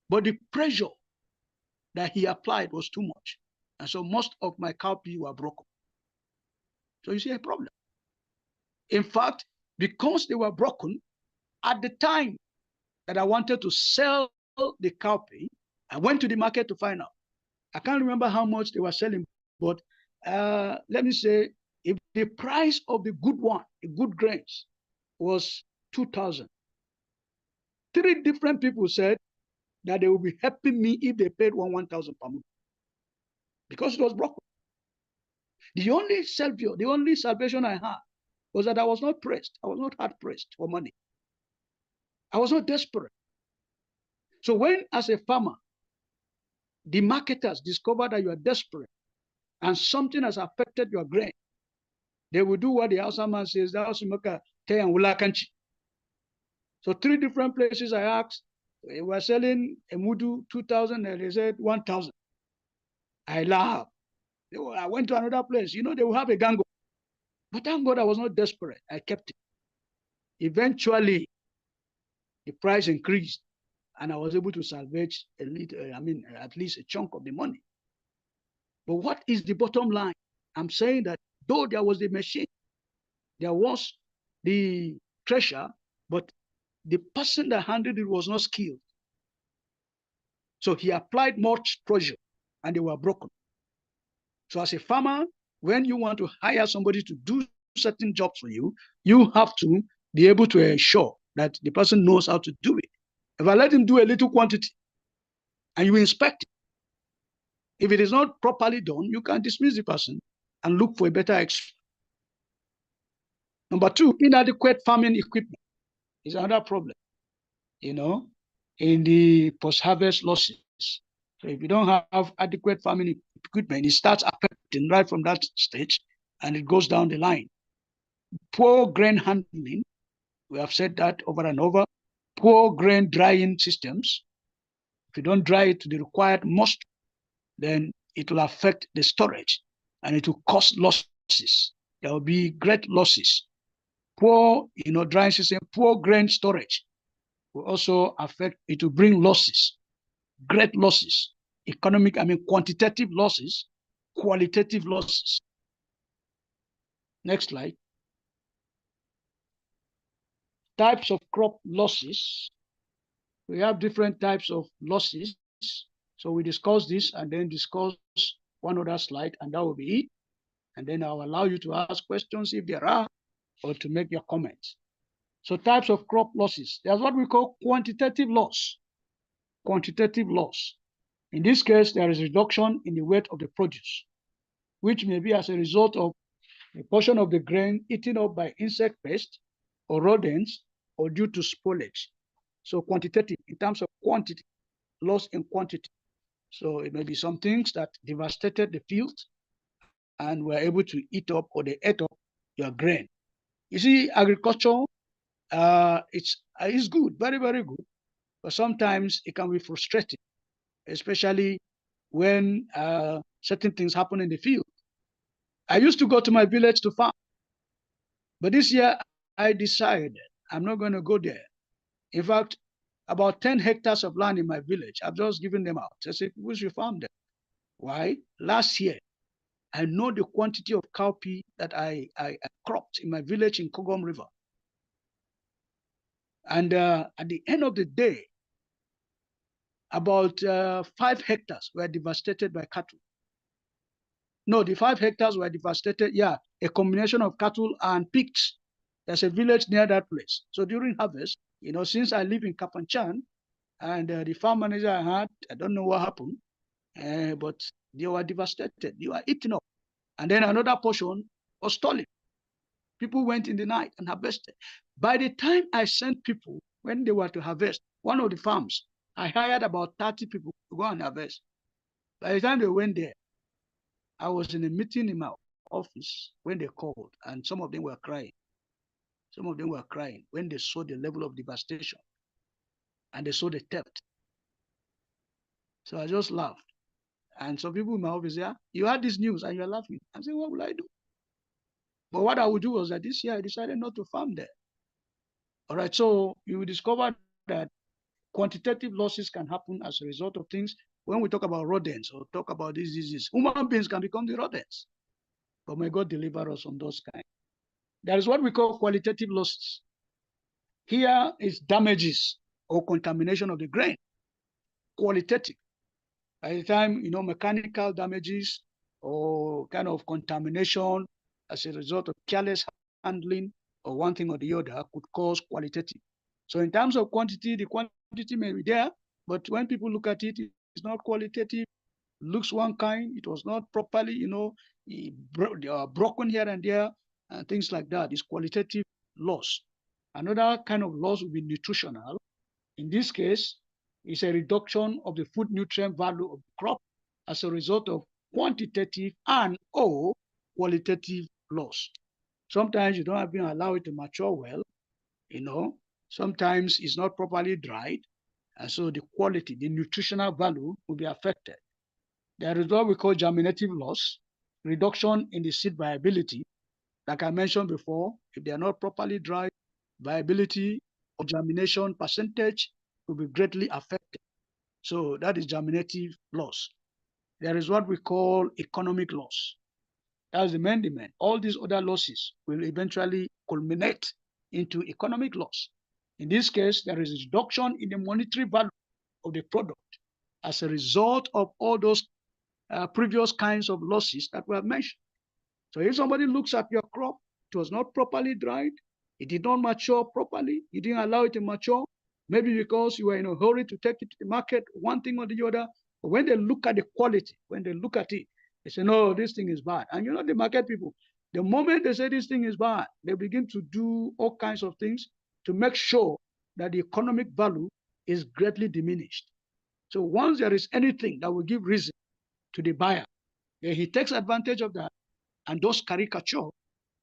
but the pressure that he applied was too much. And so most of my cowpea were broken. So you see a problem. In fact, because they were broken, at the time that I wanted to sell the cowpea, I went to the market to find out. I can't remember how much they were selling, but let me say, if the price of the good one, the good grains, was 2,000, 3 different people said that they would be helping me if they paid 1,000 per month because it was broken. The only salvation I had was that I was not pressed. I was not hard pressed for money. I was not desperate. So when, as a farmer, the marketers discover that you are desperate and something has affected your grain, they will do what the Hausa man says, so 3 different places I asked, they were selling a mudu 2,000 and they said 1,000. I laughed. I went to another place. They will have a gango. But thank God I was not desperate. I kept it. Eventually, the price increased and I was able to salvage a little, at least a chunk of the money. But what is the bottom line? I'm saying that though there was the machine, there was the thresher, but the person that handled it was not skilled. So he applied much pressure and they were broken. So as a farmer, when you want to hire somebody to do certain jobs for you, you have to be able to ensure that the person knows how to do it. If I let him do a little quantity and you inspect it, if it is not properly done, you can dismiss the person and look for a better expert. Number 2, inadequate farming equipment is another problem. in the post-harvest losses. So if you don't have adequate farming equipment, it starts affecting right from that stage, and it goes down the line. Poor grain handling, we have said that over and over. Poor grain drying systems. If you don't dry it to the required moisture, then it will affect the storage, and it will cause losses. There will be great losses. Poor, drying system, poor grain storage will also affect, it will bring losses, great losses, quantitative losses, qualitative losses. Next slide. Types of crop losses. We have different types of losses. So we discuss this and then discuss one other slide, and that will be it. And then I'll allow you to ask questions if there are, or to make your comments. So types of crop losses. There's what we call quantitative loss. Quantitative loss. In this case, there is a reduction in the weight of the produce, which may be as a result of a portion of the grain eaten up by insect pests or rodents, or due to spoilage. So quantitative, in terms of quantity, loss in quantity. So it may be some things that devastated the field and were able to eat up, or they ate up your grain. You see, agriculture, it's good, very, very good. But sometimes it can be frustrating, especially when certain things happen in the field. I used to go to my village to farm, but this year I decided I'm not going to go there. In fact, about 10 hectares of land in my village, I've just given them out. I said, we should farm them. Why? Last year, I know the quantity of cowpea that I cropped in my village in Kogom River. And at the end of the day, about 5 hectares were devastated by cattle. No, the 5 hectares were devastated, a combination of cattle and pigs. There's a village near that place. So during harvest, since I live in Kafanchan, and the farm manager I had, I don't know what happened, but they were devastated. They were eaten up. And then another portion was stolen. People went in the night and harvested. By the time I sent people, when they were to harvest, one of the farms, I hired about 30 people to go and harvest. By the time they went there, I was in a meeting in my office when they called, and some of them were crying. Some of them were crying when they saw the level of devastation and they saw the theft. So I just laughed. And some people in my office said, you had this news and you're laughing. I said, what will I do? But what I would do was that this year I decided not to farm there. All right, so you will discover that quantitative losses can happen as a result of things. When we talk about rodents or talk about these diseases, human beings can become the rodents. But may God deliver us on those kinds. That is what we call qualitative losses. Here is damages or contamination of the grain. Qualitative. By the time, mechanical damages or kind of contamination as a result of careless handling or one thing or the other could cause qualitative. So in terms of quantity, the quantity may be there, but when people look at it, it's not qualitative. Looks one kind, it was not properly, broken here and there, and things like that. It's qualitative loss. Another kind of loss would be nutritional. In this case, it's a reduction of the food nutrient value of the crop as a result of quantitative and or qualitative loss. Sometimes you don't even allow it to mature well, sometimes it's not properly dried, and so the quality, the nutritional value will be affected. There is what we call germinative loss, reduction in the seed viability. Like I mentioned before, if they are not properly dried, viability or germination percentage will be greatly affected. So that is germinative loss. There is what we call economic loss. That's the main demand. All these other losses will eventually culminate into economic loss. In this case, there is a reduction in the monetary value of the product as a result of all those previous kinds of losses that were mentioned. So if somebody looks at your crop, it was not properly dried, it did not mature properly, you didn't allow it to mature, maybe because you were in a hurry to take it to the market, one thing or the other. But when they look at the quality, when they look at it, they say, no, this thing is bad. And the market people, the moment they say this thing is bad, they begin to do all kinds of things to make sure that the economic value is greatly diminished. So once there is anything that will give reason to the buyer, then he takes advantage of that and does caricature,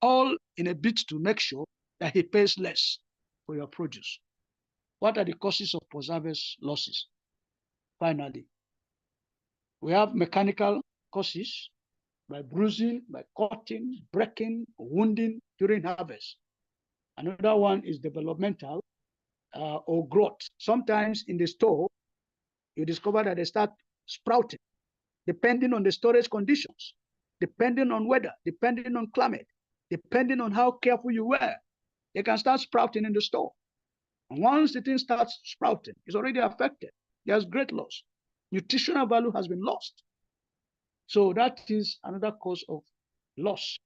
all in a bid to make sure that he pays less for your produce. What are the causes of post-harvest losses? Finally, we have mechanical causes by bruising, by cutting, breaking, wounding during harvest. Another one is developmental or growth. Sometimes in the store, you discover that they start sprouting, depending on the storage conditions, depending on weather, depending on climate, depending on how careful you were. They can start sprouting in the store. And once the thing starts sprouting, it's already affected. There's great loss. Nutritional value has been lost. So that is another cause of loss.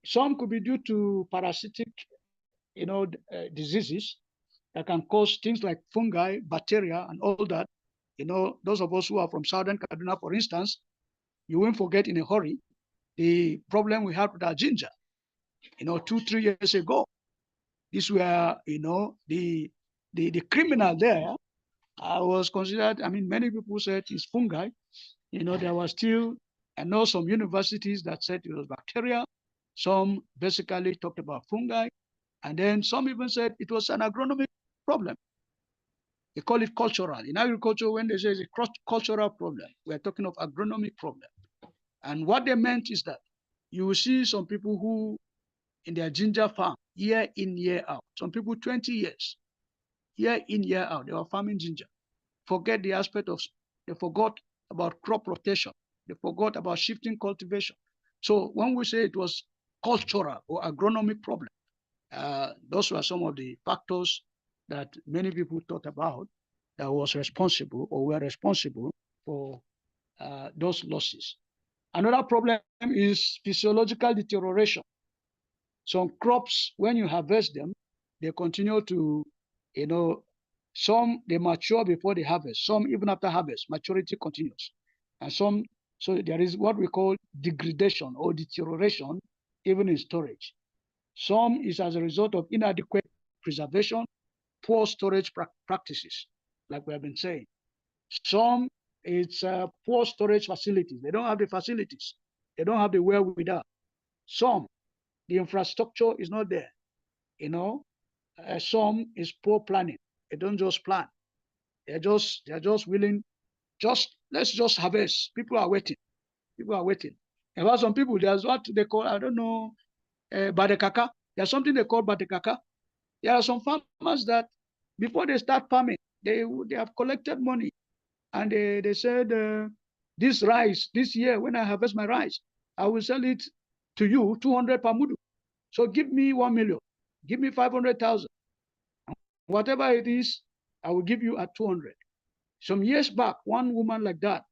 Some could be due to parasitic, diseases that can cause things like fungi, bacteria, and all that. Those of us who are from Southern Kaduna, for instance, you won't forget in a hurry the problem we had with our ginger. 2-3 years ago, these were, the criminal there was considered. Many people said it's fungi. There was still, I know some universities that said it was bacteria. Some basically talked about fungi. And then some even said it was an agronomic problem. They call it cultural. In agriculture, when they say it's a cultural problem, we're talking of agronomic problem. And what they meant is that you will see some people who, in their ginger farm, year in, year out, some people 20 years, year in, year out, they were farming ginger. Forget the aspect of, they forgot about crop rotation. They forgot about shifting cultivation. So when we say it was cultural or agronomic problem, those were some of the factors that many people thought about that was responsible or were responsible for those losses. Another problem is physiological deterioration. Some crops, when you harvest them, they continue to, some they mature before the harvest, some even after harvest, maturity continues. And some, so there is what we call degradation or deterioration even in storage. Some is as a result of inadequate preservation, poor storage practices, like we have been saying. Some it's poor storage facilities. They don't have the facilities. They don't have the wherewithal. Some, the infrastructure is not there. Some is poor planning. They don't just plan. They're just willing. Let's just harvest. People are waiting. And for some people, there's what they call, I don't know, badekaka. There's something they call badekaka. There are some farmers that before they start farming, they have collected money, and they said, this rice this year, when I harvest my rice, I will sell it to you 200 per mudu. So give me 1 million, give me 500,000. Whatever it is, I will give you at 200. Some years back, one woman like that,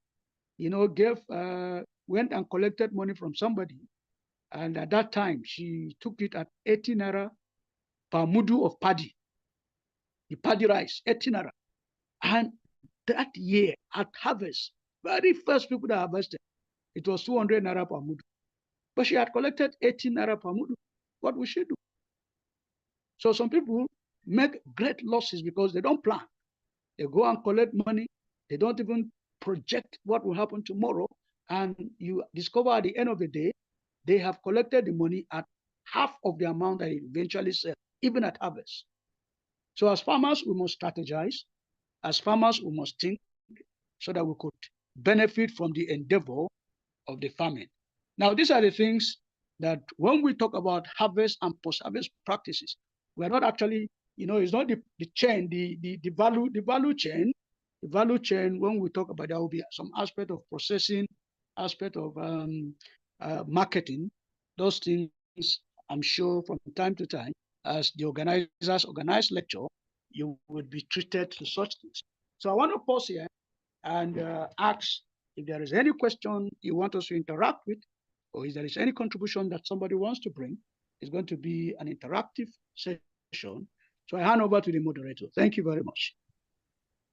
went and collected money from somebody. And at that time, she took it at 80 naira per mudu of paddy. The paddy rice, 80 naira. And that year at harvest, very first people that harvested, it was 200 naira per mudu. But she had collected 80 naira per mudu. What will she do? So some people make great losses because they don't plan. They go and collect money. They don't even project what will happen tomorrow. And you discover at the end of the day, they have collected the money at half of the amount that it eventually sell, even at harvest. So as farmers, we must strategize. As farmers, we must think so that we could benefit from the endeavor of the farming. Now, these are the things that when we talk about harvest and post-harvest practices, we're not actually, it's not the chain, the value chain. The value chain, when we talk about, there will be some aspect of processing, aspect of marketing. Those things, I'm sure from time to time, as the organizers organize lecture, you would be treated to such things. So I want to pause here and ask if there is any question you want us to interact with, or if there is any contribution that somebody wants to bring. It's going to be an interactive session. So I hand over to the moderator. Thank you very much.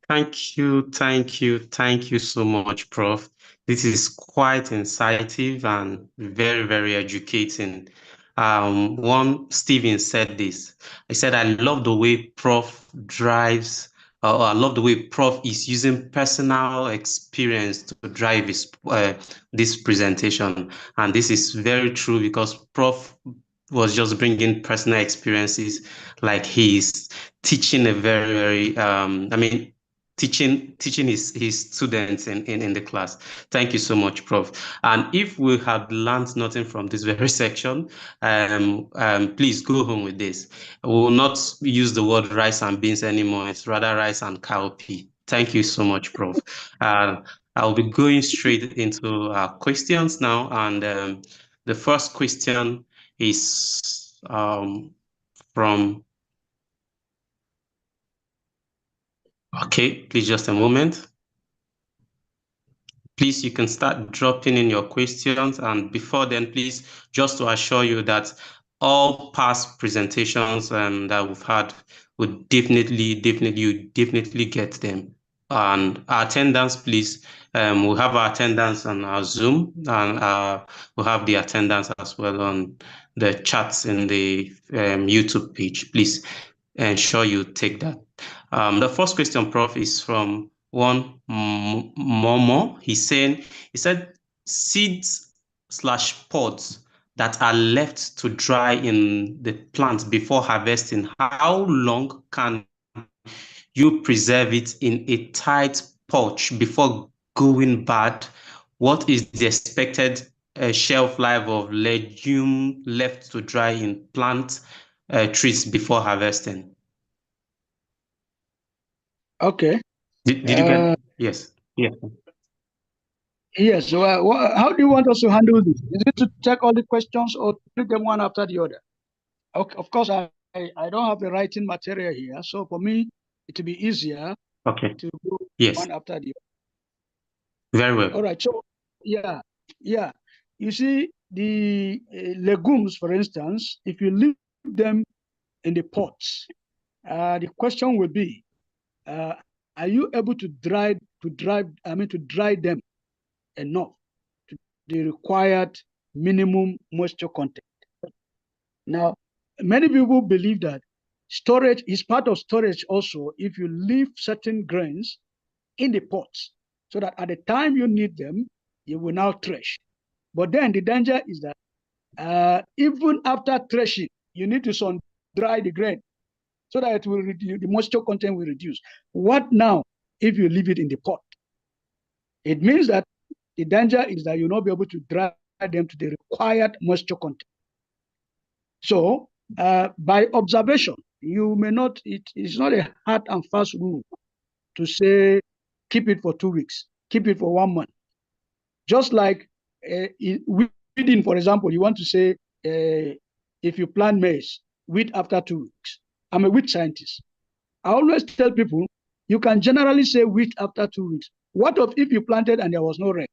Thank you so much, Prof. This is quite insightful and very, very educating. Steven said this. I said, I love the way Prof drives I love the way Prof is using personal experience to drive this presentation. And this is very true because Prof was just bringing personal experiences, like he's teaching a very, very, teaching his students in the class. Thank you so much, Prof. And if we have learned nothing from this very section, please go home with this. We will not use the word rice and beans anymore. It's rather rice and cowpea. Thank you so much, Prof. I'll be going straight into our questions now. And the first question is from... Okay, please just a moment. Please, you can start dropping in your questions. And before then, please, just to assure you that all past presentations that we've had would definitely get them. And our attendance, please, we'll have our attendance on our Zoom, and we'll have the attendance as well on the chats in the YouTube page. Please ensure you take that. The first question, Prof, is from one Momo. He said seeds/pods that are left to dry in the plant before harvesting, how long can you preserve it in a tight pouch before going bad? What is the expected shelf life of legume left to dry in plant trees before harvesting? Okay. Did you get? Yes. Yeah. Yes. So, how do you want us to handle this? Is it to take all the questions or take them one after the other? Okay. Of course, I don't have the writing material here, so for me, it will be easier. Okay. To go yes. one after the other. Very well. All right. So, yeah. You see, the legumes, for instance, if you leave them in the pots, the question will be, are you able to dry them enough to the required minimum moisture content? Now, many people believe that storage is part of storage also if you leave certain grains in the pots so that at the time you need them, you will now thresh. But then the danger is that even after threshing, you need to sun dry the grain so that it will reduce, the moisture content will reduce. What now if you leave it in the pot? It means that the danger is that you'll not be able to dry them to the required moisture content. So by observation, you may not, it's not a hard and fast rule to say, keep it for 2 weeks, keep it for 1 month. Just like weeding, for example, you want to say, if you plant maize, weed after 2 weeks. I'm a weed scientist. I always tell people, you can generally say weed after 2 weeks. What if you planted and there was no rain?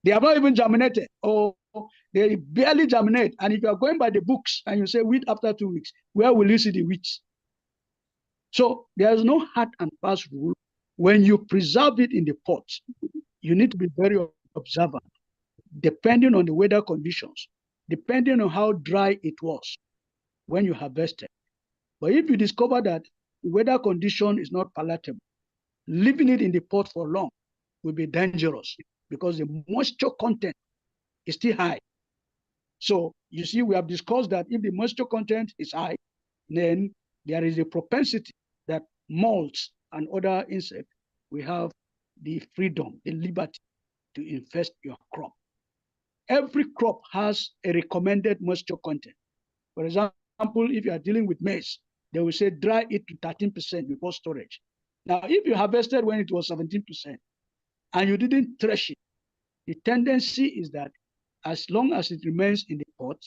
They have not even germinated, or they barely germinate. And if you are going by the books and you say weed after 2 weeks, where will you see the weeds? So there is no hard and fast rule. When you preserve it in the pot, you need to be very observant, depending on the weather conditions, depending on how dry it was when you harvested. But if you discover that the weather condition is not palatable, leaving it in the pot for long will be dangerous because the moisture content is still high. So you see, we have discussed that if the moisture content is high, then there is a propensity that molds and other insects will have the freedom, the liberty to infest your crop. Every crop has a recommended moisture content. For example, if you are dealing with maize, they will say dry it to 13% before storage. Now, if you harvested when it was 17% and you didn't thresh it, the tendency is that as long as it remains in the pot,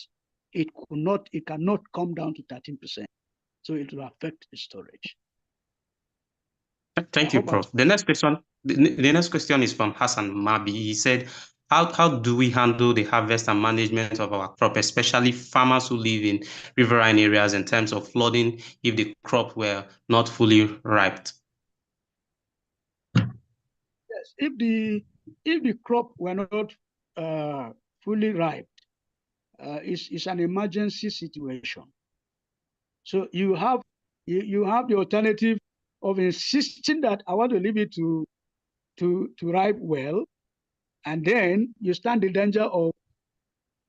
it cannot come down to 13%. So it will affect the storage. Thank you, Prof. The next question is from Hassan Mabi. He said, how do we handle the harvest and management of our crop, especially farmers who live in riverine areas, in terms of flooding if the crop were not fully ripe? Yes, if the crop were not fully ripe, it's an emergency situation. So you have the alternative of insisting that I want to leave it to ripe well, and then you stand the danger of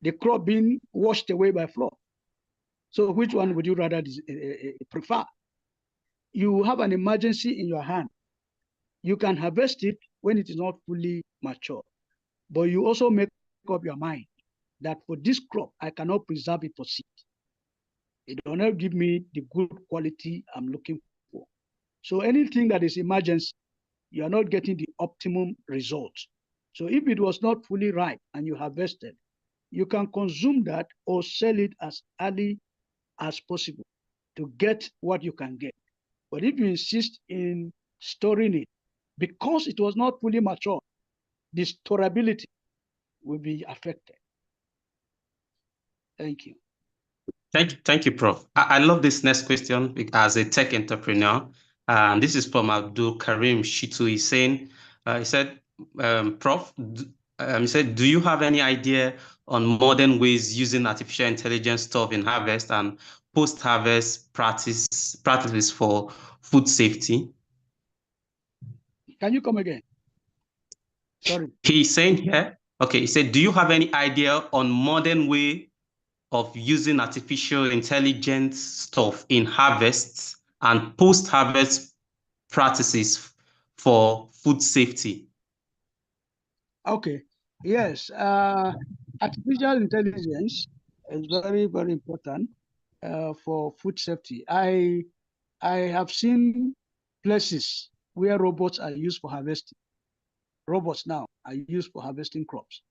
the crop being washed away by flood. So which one would you rather prefer? You have an emergency in your hand. You can harvest it when it is not fully mature, but you also make up your mind that for this crop, I cannot preserve it for seed. It will not give me the good quality I'm looking for. So anything that is emergency, you are not getting the optimum result. So if it was not fully ripe and you harvested, you can consume that or sell it as early as possible to get what you can get. But if you insist in storing it, because it was not fully mature, the storability will be affected. Thank you. Thank you, Prof. I love this next question as a tech entrepreneur. This is from Abdul Karim Shitu. He's saying, he said, Prof, he said, do you have any idea on modern ways using artificial intelligence stuff in harvest and post-harvest practices for food safety? Can you come again? Sorry. He's saying here, okay, he said, do you have any idea on modern way of using artificial intelligence stuff in harvests and post-harvest practices for food safety? Okay. Yes. Artificial intelligence is very, very important for food safety. I have seen places where robots are used for harvesting. Robots now are used for harvesting crops.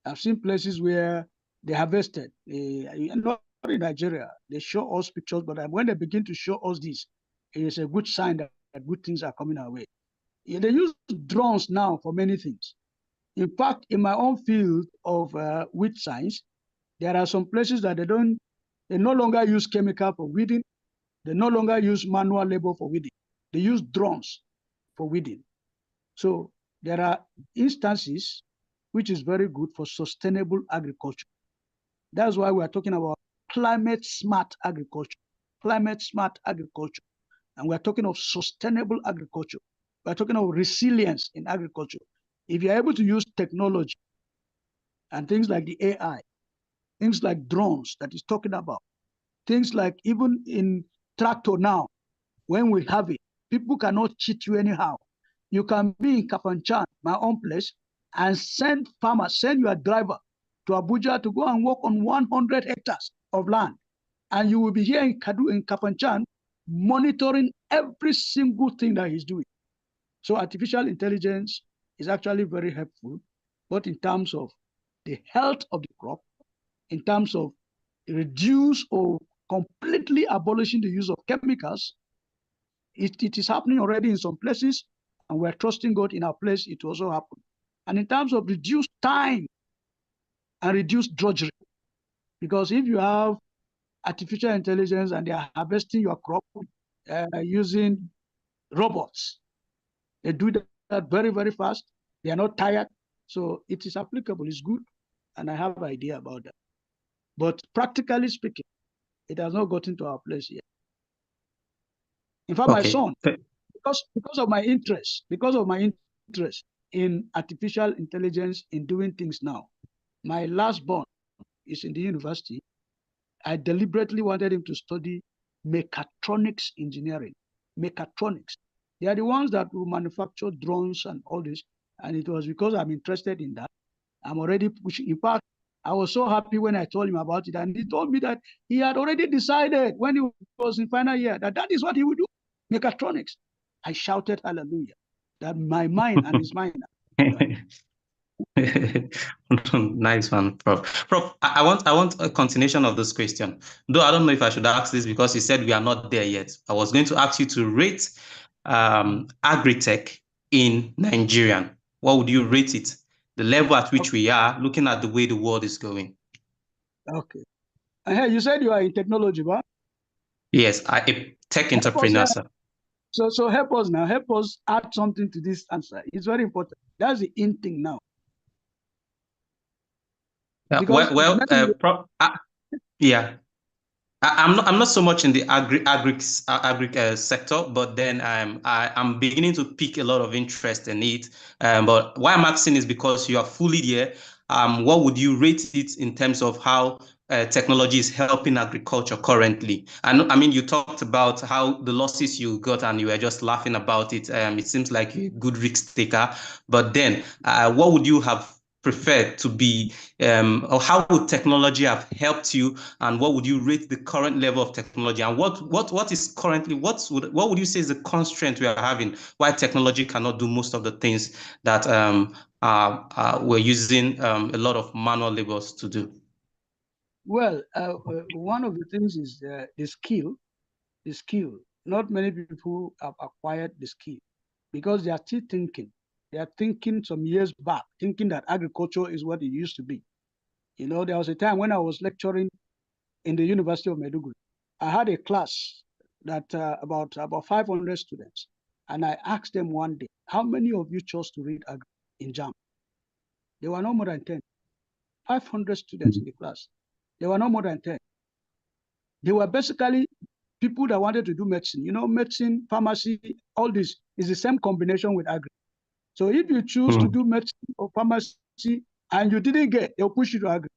I've seen places where they harvested, not in Nigeria. They show us pictures, but when they begin to show us this, it is a good sign that good things are coming our way. Yeah, they use drones now for many things. In fact, in my own field of wheat science, there are some places that they no longer use chemical for weeding. They no longer use manual labor for weeding. They use drones for weeding. So there are instances which is very good for sustainable agriculture. That's why we are talking about climate smart agriculture, climate smart agriculture. And we're talking of sustainable agriculture. We're talking of resilience in agriculture. If you're able to use technology and things like the AI, things like drones that he's talking about, things like even in tractor now, when we have it, people cannot cheat you anyhow. You can be in Kafanchan, my own place, and send your driver to Abuja to go and work on 100 hectares of land. And you will be here in Kafanchan monitoring every single thing that he's doing. So artificial intelligence is actually very helpful, both in terms of the health of the crop, in terms of reduce or completely abolishing the use of chemicals. It is happening already in some places, and we're trusting God in our place, it will also happen. And in terms of reduced time and reduced drudgery, because if you have artificial intelligence and they are harvesting your crop using robots, they do that very, very fast. They are not tired. So it is applicable, it's good. And I have an idea about that. But practically speaking, it has not gotten to our place yet. In fact, my son, because of my interest in artificial intelligence in doing things now, my last born is in the university. I deliberately wanted him to study mechatronics engineering. Mechatronics. They are the ones that will manufacture drones and all this. And it was because I'm interested in that. I'm already pushing. In fact, I was so happy when I told him about it. And he told me that he had already decided when he was in final year that is what he would do, mechatronics. I shouted hallelujah, that my mind and his mind. Nice one, Prof. Prof, I want a continuation of this question. Though I don't know if I should ask this because you said we are not there yet. I was going to ask you to rate agri-tech in Nigerian. What would you rate it? The level at which we are, looking at the way the world is going. Okay. You said you are in technology, right? Yes, a tech entrepreneur, sir. So help us now. Help us add something to this answer. It's very important. That's the in thing now. Yeah. I'm not so much in the agri sector, but then I'm beginning to pick a lot of interest in it. But why I'm asking is because you are fully there. What would you rate it in terms of how technology is helping agriculture currently? And I mean, you talked about how the losses you got, and you were just laughing about it. It seems like a good risk taker. But then, what would you have preferred to be, or how would technology have helped you, and what would you rate the current level of technology, and what is currently, what would you say is the constraint we are having, why technology cannot do most of the things that we're using a lot of manual labors to do? Well, one of the things is the skill. The skill. Not many people have acquired the skill because they are still thinking. They are thinking some years back, thinking that agriculture is what it used to be. You know, there was a time when I was lecturing in the University of Maiduguri. I had a class that about 500 students, and I asked them one day, "How many of you chose to read agri in JAM?" There were no more than 10. 500 students in the class. There were no more than 10. They were basically people that wanted to do medicine. You know, medicine, pharmacy, all this is the same combination with agri. So if you choose to do medicine or pharmacy and you didn't get, they'll push you to agri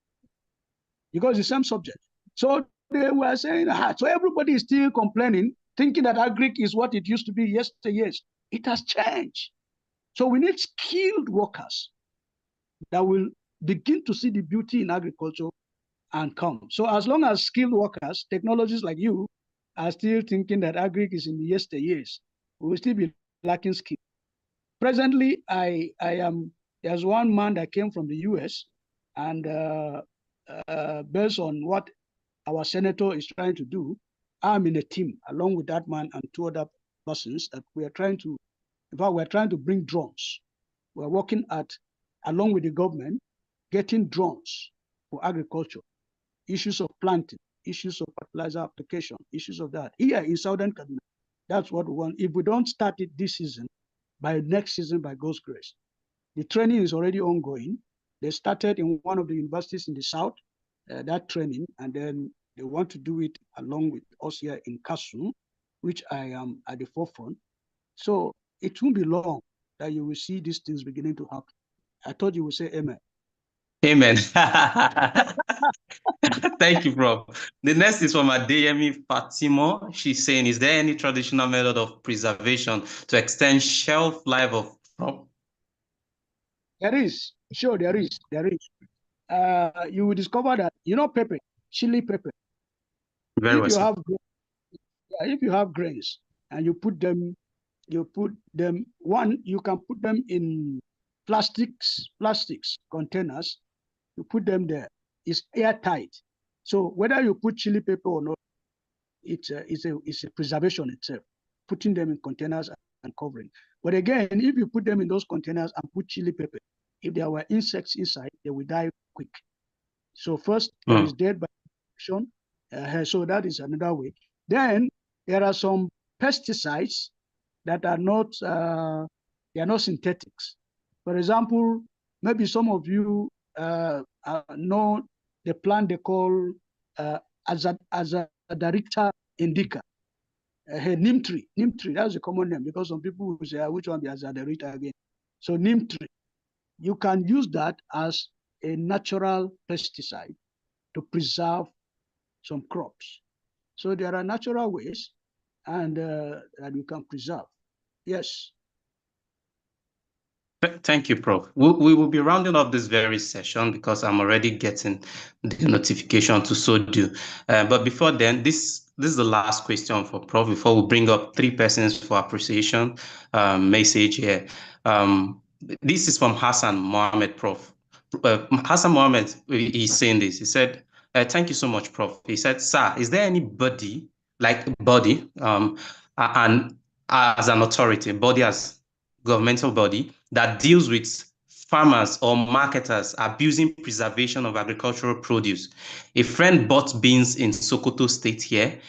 because it's the same subject. So they were saying, so everybody is still complaining, thinking that agri is what it used to be yesterday. It has changed. So we need skilled workers that will begin to see the beauty in agriculture and come. So as long as skilled workers, technologists like you, are still thinking that agri is in the yesteryears, we will still be lacking skill. Presently, there's one man that came from the US, and based on what our senator is trying to do, I'm in a team along with that man and two other persons that we are trying to, in fact, we're trying to bring drones. We're working along with the government, getting drones for agriculture, issues of planting, issues of fertilizer application, issues of that. Here in Southern Kaduna, that's what we want. If we don't start it this season, by next season, by God's grace, the training is already ongoing. They started in one of the universities in the South, that training, and then they want to do it along with us here in Kasum, which I am at the forefront. So it won't be long that you will see these things beginning to happen. I thought you would say amen. Amen. Thank you, bro. The next is from Adeyemi Fatima. She's saying, is there any traditional method of preservation to extend shelf life of crop? There is. Sure, there is. There is. You will discover that, you know, pepper, chili pepper. Very well, sir. If you have grains and you put them, one, you can put them in plastics containers. You put them there. It's airtight. So whether you put chili pepper or not, it's a preservation itself. Putting them in containers and covering. But again, if you put them in those containers and put chili pepper, if there were insects inside, they will die quick. So first, there is death by infection. So that is another way. Then there are some pesticides that are not they are not synthetics. For example, maybe some of you know the plant they call Azadirachta indica. Neem tree. That's a common name because some people will say, which one be Azadirachta again? So neem tree. You can use that as a natural pesticide to preserve some crops. So there are natural ways and that you can preserve. Yes. Thank you, Prof. We will be rounding up this very session because I'm already getting the notification to so do. But before then, this is the last question for Prof. Before we bring up 3 persons for appreciation message here. This is from Hassan Mohammed, Prof. Hassan Mohammed is saying this. He said, thank you so much, Prof. He said, sir, is there anybody, like body, and as an authority, body as governmental body that deals with farmers or marketers abusing preservation of agricultural produce? A friend bought beans in Sokoto State here.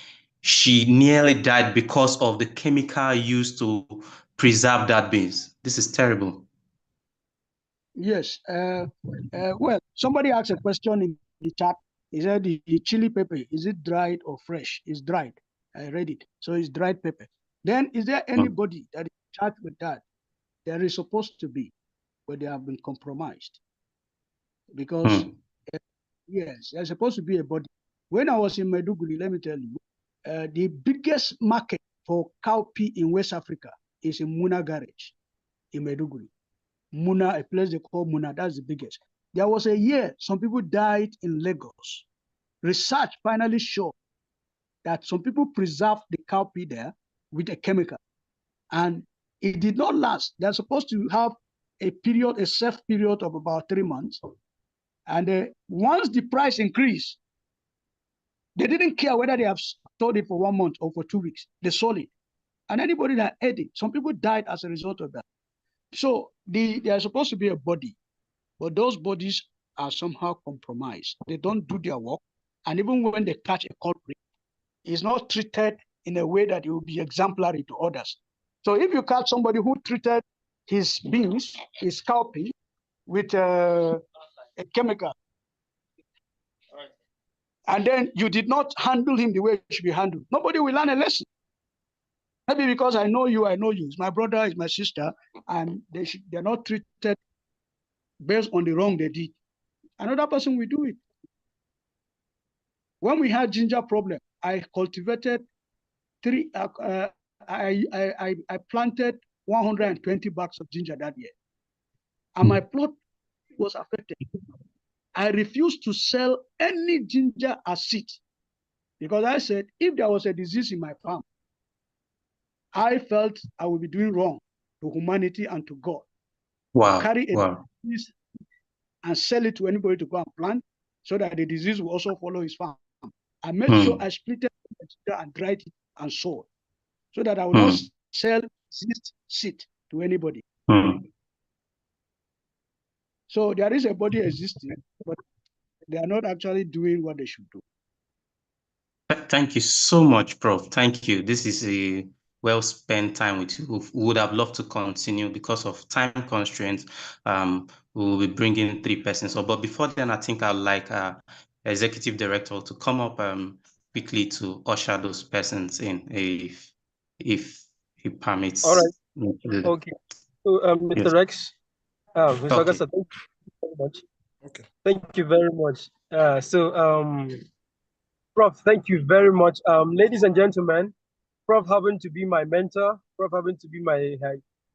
She nearly died because of the chemical used to preserve that beans. This is terrible. Yes. Well, somebody asked a question in the chat He said the chili pepper, is it dried or fresh? It's dried. I read it. So it's dried pepper. Then is there anybody that is charged with that? There is supposed to be, but they have been compromised. Because, yes, there's supposed to be a body. When I was in Maiduguri, let me tell you, the biggest market for cowpea in West Africa is in Muna Garage in Maiduguri. Muna, a place they call Muna, that's the biggest. There was a year some people died in Lagos. Research finally showed that some people preserved the cowpea there with a chemical, and it did not last. They're supposed to have a period, a safe period of about 3 months. And once the price increased, they didn't care whether they have stored it for 1 month or for 2 weeks. They sold it. And anybody that ate it, some people died as a result of that. So there is supposed to be a body, but those bodies are somehow compromised. They don't do their work. And even when they catch a culprit, it's not treated in a way that it will be exemplary to others. So if you catch somebody who treated his beans, his cowpea, with a chemical, and then you did not handle him the way it should be handled, nobody will learn a lesson. Maybe because I know you, it's my brother, it's my sister, and they're not treated based on the wrong they did. Another person will do it. When we had ginger problem, I cultivated I planted 120 bags of ginger that year, and my plot was affected. I refused to sell any ginger as seed because I said if there was a disease in my farm, I felt I would be doing wrong to humanity and to God. Wow. Carry a disease and sell it to anybody to go and plant so that the disease will also follow his farm. I made sure I split it and dried it and sold so that I will not sell seed to anybody. So there is a body existing, but they are not actually doing what they should do. Thank you so much, Prof. Thank you. This is a well-spent time with you. We would have loved to continue because of time constraints. We will be bringing 3 persons up. But before then, I think I'd like Executive Director to come up quickly to usher those persons in, if he permits. All right. Okay. So, Mr. Yes. Rex, Mr. Okay. Augusta, thank you very much. Okay. Thank you very much. Prof, thank you very much. Ladies and gentlemen, Prof happened to be my mentor. Prof happened to be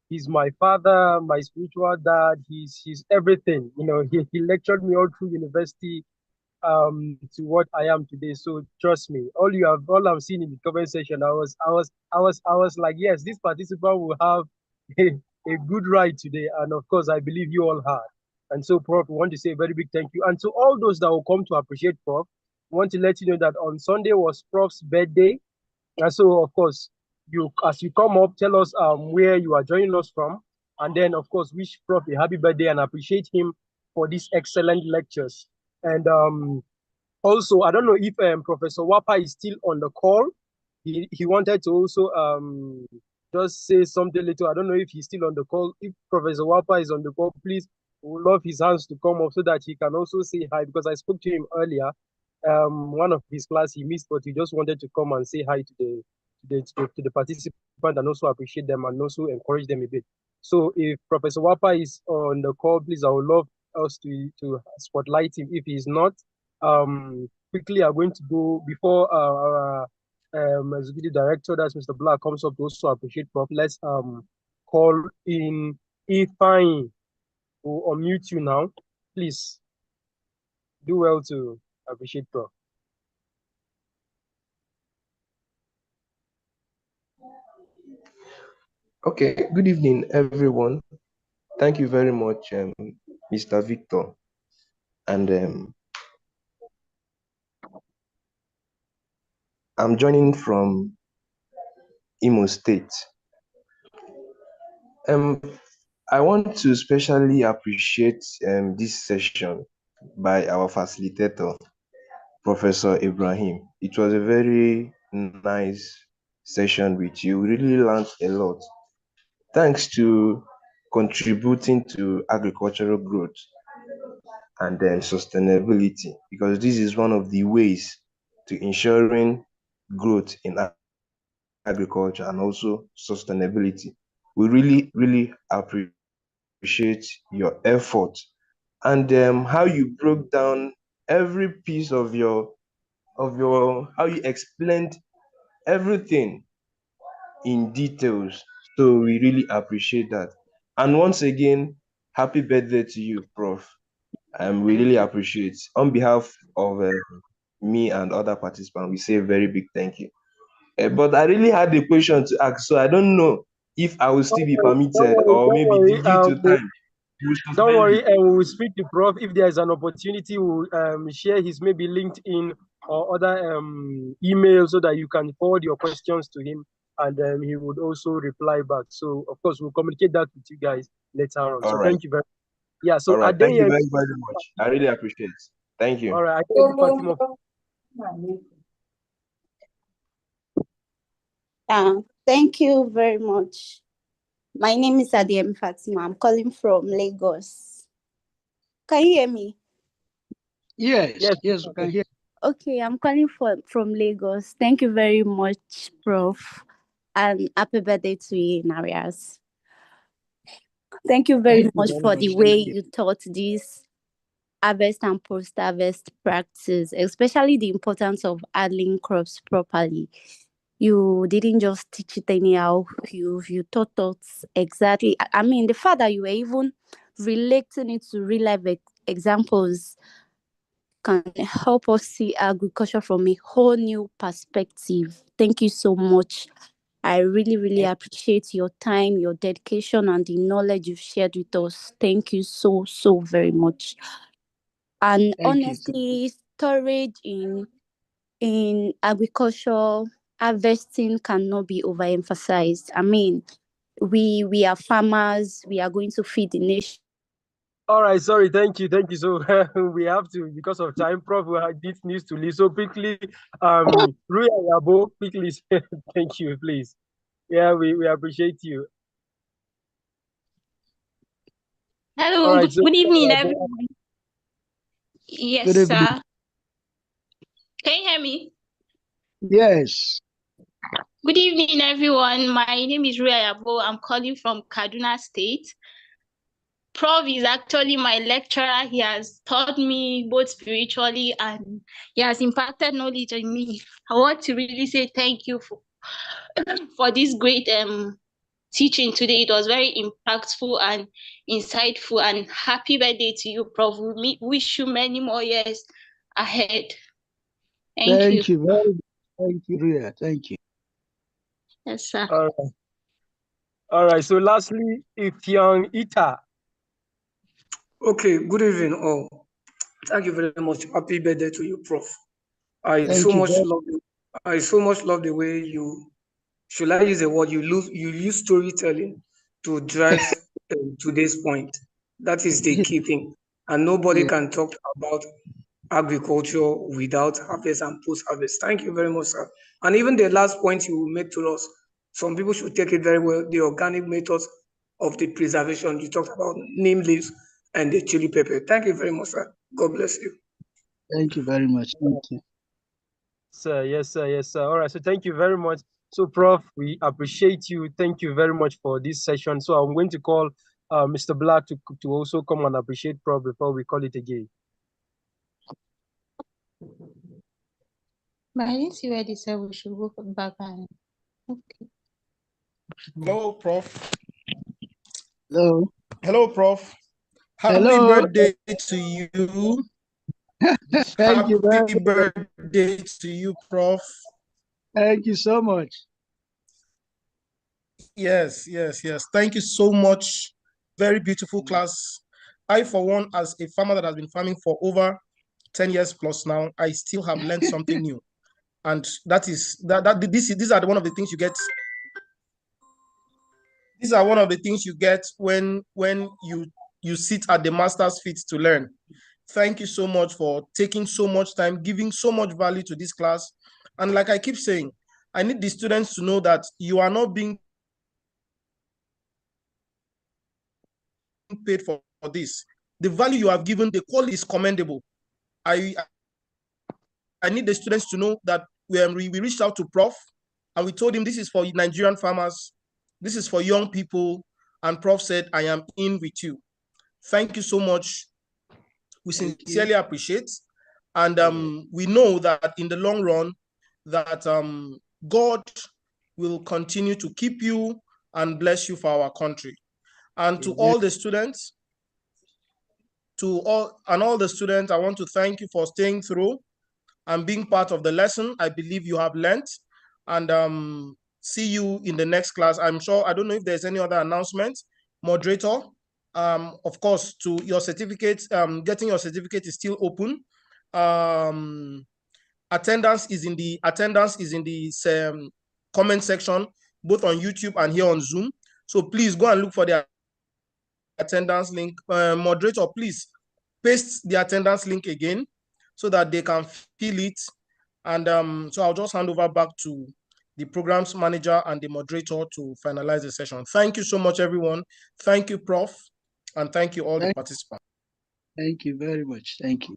he's my father, my spiritual dad. He's everything. You know, he lectured me all through university to what I am today. So trust me, all I'm seeing in the comment section, I was like, yes, this participant will have a good ride today. And of course, I believe you all had. And so, Prof, we want to say a very big thank you. And to all those that will come to appreciate Prof, I want to let you know that on Sunday was Prof's birthday. And so, of course, as you come up, tell us where you are joining us from. And then, of course, wish Prof a happy birthday and appreciate him for these excellent lectures. And also, I don't know if Professor Wapa is still on the call. He wanted to also just say something little. I don't know if he's still on the call. If Professor Wapa is on the call, please, we would love his hands to come up so that he can also say hi, because I spoke to him earlier. One of his class he missed, but he just wanted to come and say hi to the participant and also appreciate them and also encourage them a bit. So if Professor Wapa is on the call, please, I would love us to spotlight him. If he's not, quickly I'm going to go before our executive director, that's Mr. Black, comes up to also appreciate Prof. Let's call in Ifeanyi. We'll unmute you now. Please do well to appreciate Prof. Okay, good evening, everyone. Thank you very much, Mr. Victor. And I'm joining from Imo State. I want to especially appreciate this session by our facilitator, Professor Ibrahim. It was a very nice session with you. We really learned a lot. Thanks to contributing to agricultural growth. and then sustainability, because this is one of the ways to ensuring growth in agriculture and also sustainability. We really, really appreciate your effort and how you broke down every piece of your how you explained everything in details. So we really appreciate that. And once again, happy birthday to you, Prof. We really appreciate. On behalf of me and other participants, we say a very big thank you. But I really had a question to ask, so I don't know if I will still be permitted, or maybe due to time. Don't worry, and we will speak to Prof. If there is an opportunity, we'll share his maybe LinkedIn or other email so that you can forward your questions to him, and he would also reply back. So, of course, we'll communicate that with you guys later on. All So, right. thank you very much. Yeah, so All right. Thank you very, very much. I really appreciate it. Thank you. All right. I think Fatima. Thank you very much. My name is Adiem Fatima. I'm calling from Lagos. Can you hear me? Yes, we can hear. Okay, I'm calling from Lagos. Thank you very much, Prof. And happy birthday to you in Arias. Thank you very much for the way you taught this harvest and post-harvest practice, especially the importance of handling crops properly. You didn't just teach it anyhow. You taught us exactly. I mean, the fact that you were even relating it to real life examples can help us see agriculture from a whole new perspective. Thank you so much. I really, really appreciate your time, your dedication, and the knowledge you've shared with us. Thank you so, so very much. And honestly, storage in agriculture, harvesting cannot be overemphasized. I mean, we are farmers. We are going to feed the nation. All right, sorry, thank you. So we have to, because of time, Prof. This needs to leave. So quickly, Rui Ayabo, quickly, thank you, please. Yeah, we appreciate you. Hello, right, good evening, everyone. Yes, sir. Can you hear me? Yes. Good evening, everyone. My name is Rui Ayabo. I'm calling from Kaduna State. Prof is actually my lecturer. He has taught me both spiritually and he has impacted knowledge on me. I want to really say thank you for this great teaching today. It was very impactful and insightful, and happy birthday to you, Prof. We wish you many more years ahead. Thank you very much. Thank you, Ria. Thank you. Yes, sir. All right. So lastly, Ifyang Ita. Okay, good evening all. Thank you very much. Happy birthday to you, Prof. I so much love the way you, should I use the word, you use storytelling to drive today's point. That is the key thing. And nobody can talk about agriculture without harvest and post-harvest. Thank you very much, sir. And even the last point you made to us, some people should take it very well, the organic methods of the preservation. You talked about neem leaves and the chili pepper. Thank you very much, sir. God bless you. Thank you very much. Thank you. Sir, yes, sir, yes, sir. All right, so thank you very much. So, Prof, we appreciate you. Thank you very much for this session. So I'm going to call Mr. Black to also come and appreciate Prof before we call it a day. But I didn't see where they said we should go back and okay. Hello, Prof. Hello. Hello, Prof. Happy birthday to you. Thank you very much. Happy birthday to you, Prof. Thank you so much. Yes. Thank you so much. Very beautiful class. I, for one, as a farmer that has been farming for over 10 years plus now, I still have learned something new. And these are one of the things you get. These are one of the things you get when you sit at the master's feet to learn. Thank you so much for taking so much time, giving so much value to this class. And like I keep saying, I need the students to know that you are not being paid for this. the value you have given, the quality is commendable. I need the students to know that we reached out to Prof, and we told him this is for Nigerian farmers, this is for young people, and Prof said, I am in with you. Thank you so much. We sincerely appreciate. And we know that in the long run, that God will continue to keep you and bless you for our country. And to all the students, all the students, I want to thank you for staying through and being part of the lesson. I believe you have learned, and see you in the next class. I'm sure, I don't know if there's any other announcement. Moderator, of course, to your certificate, getting your certificate is still open. Attendance is in the comment section, both on YouTube and here on Zoom. So please go and look for the attendance link. Moderator, please paste the attendance link again so that they can feel it. And so I'll just hand over back to the programs manager and the moderator to finalize the session. Thank you so much, everyone. Thank you, Prof. And thank you all the participants. Thank you very much. Thank you.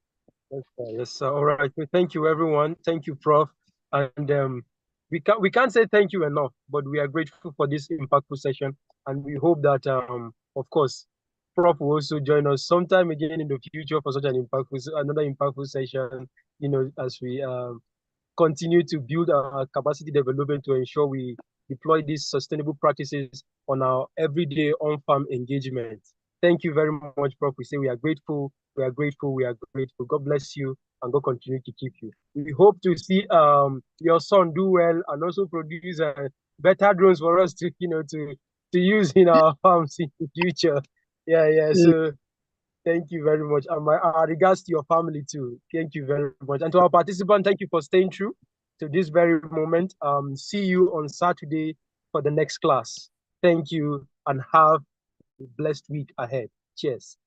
Yes, sir. All right. Thank you, everyone. Thank you, Prof. And we can't say thank you enough, but we are grateful for this impactful session, and we hope that of course, Prof will also join us sometime again in the future for such another impactful session. You know, as we continue to build our capacity development to ensure we deploy these sustainable practices on our everyday on-farm engagement. Thank you very much, Prof. We say we are grateful. We are grateful. We are grateful. God bless you, and God continue to keep you. We hope to see your son do well and also produce better drones for us to to use in our farms in the future. Yeah. So thank you very much. And my regards to your family too. Thank you very much. And to our participants, thank you for staying true to this very moment. See you on Saturday for the next class. Thank you, and have a blessed week ahead. Cheers.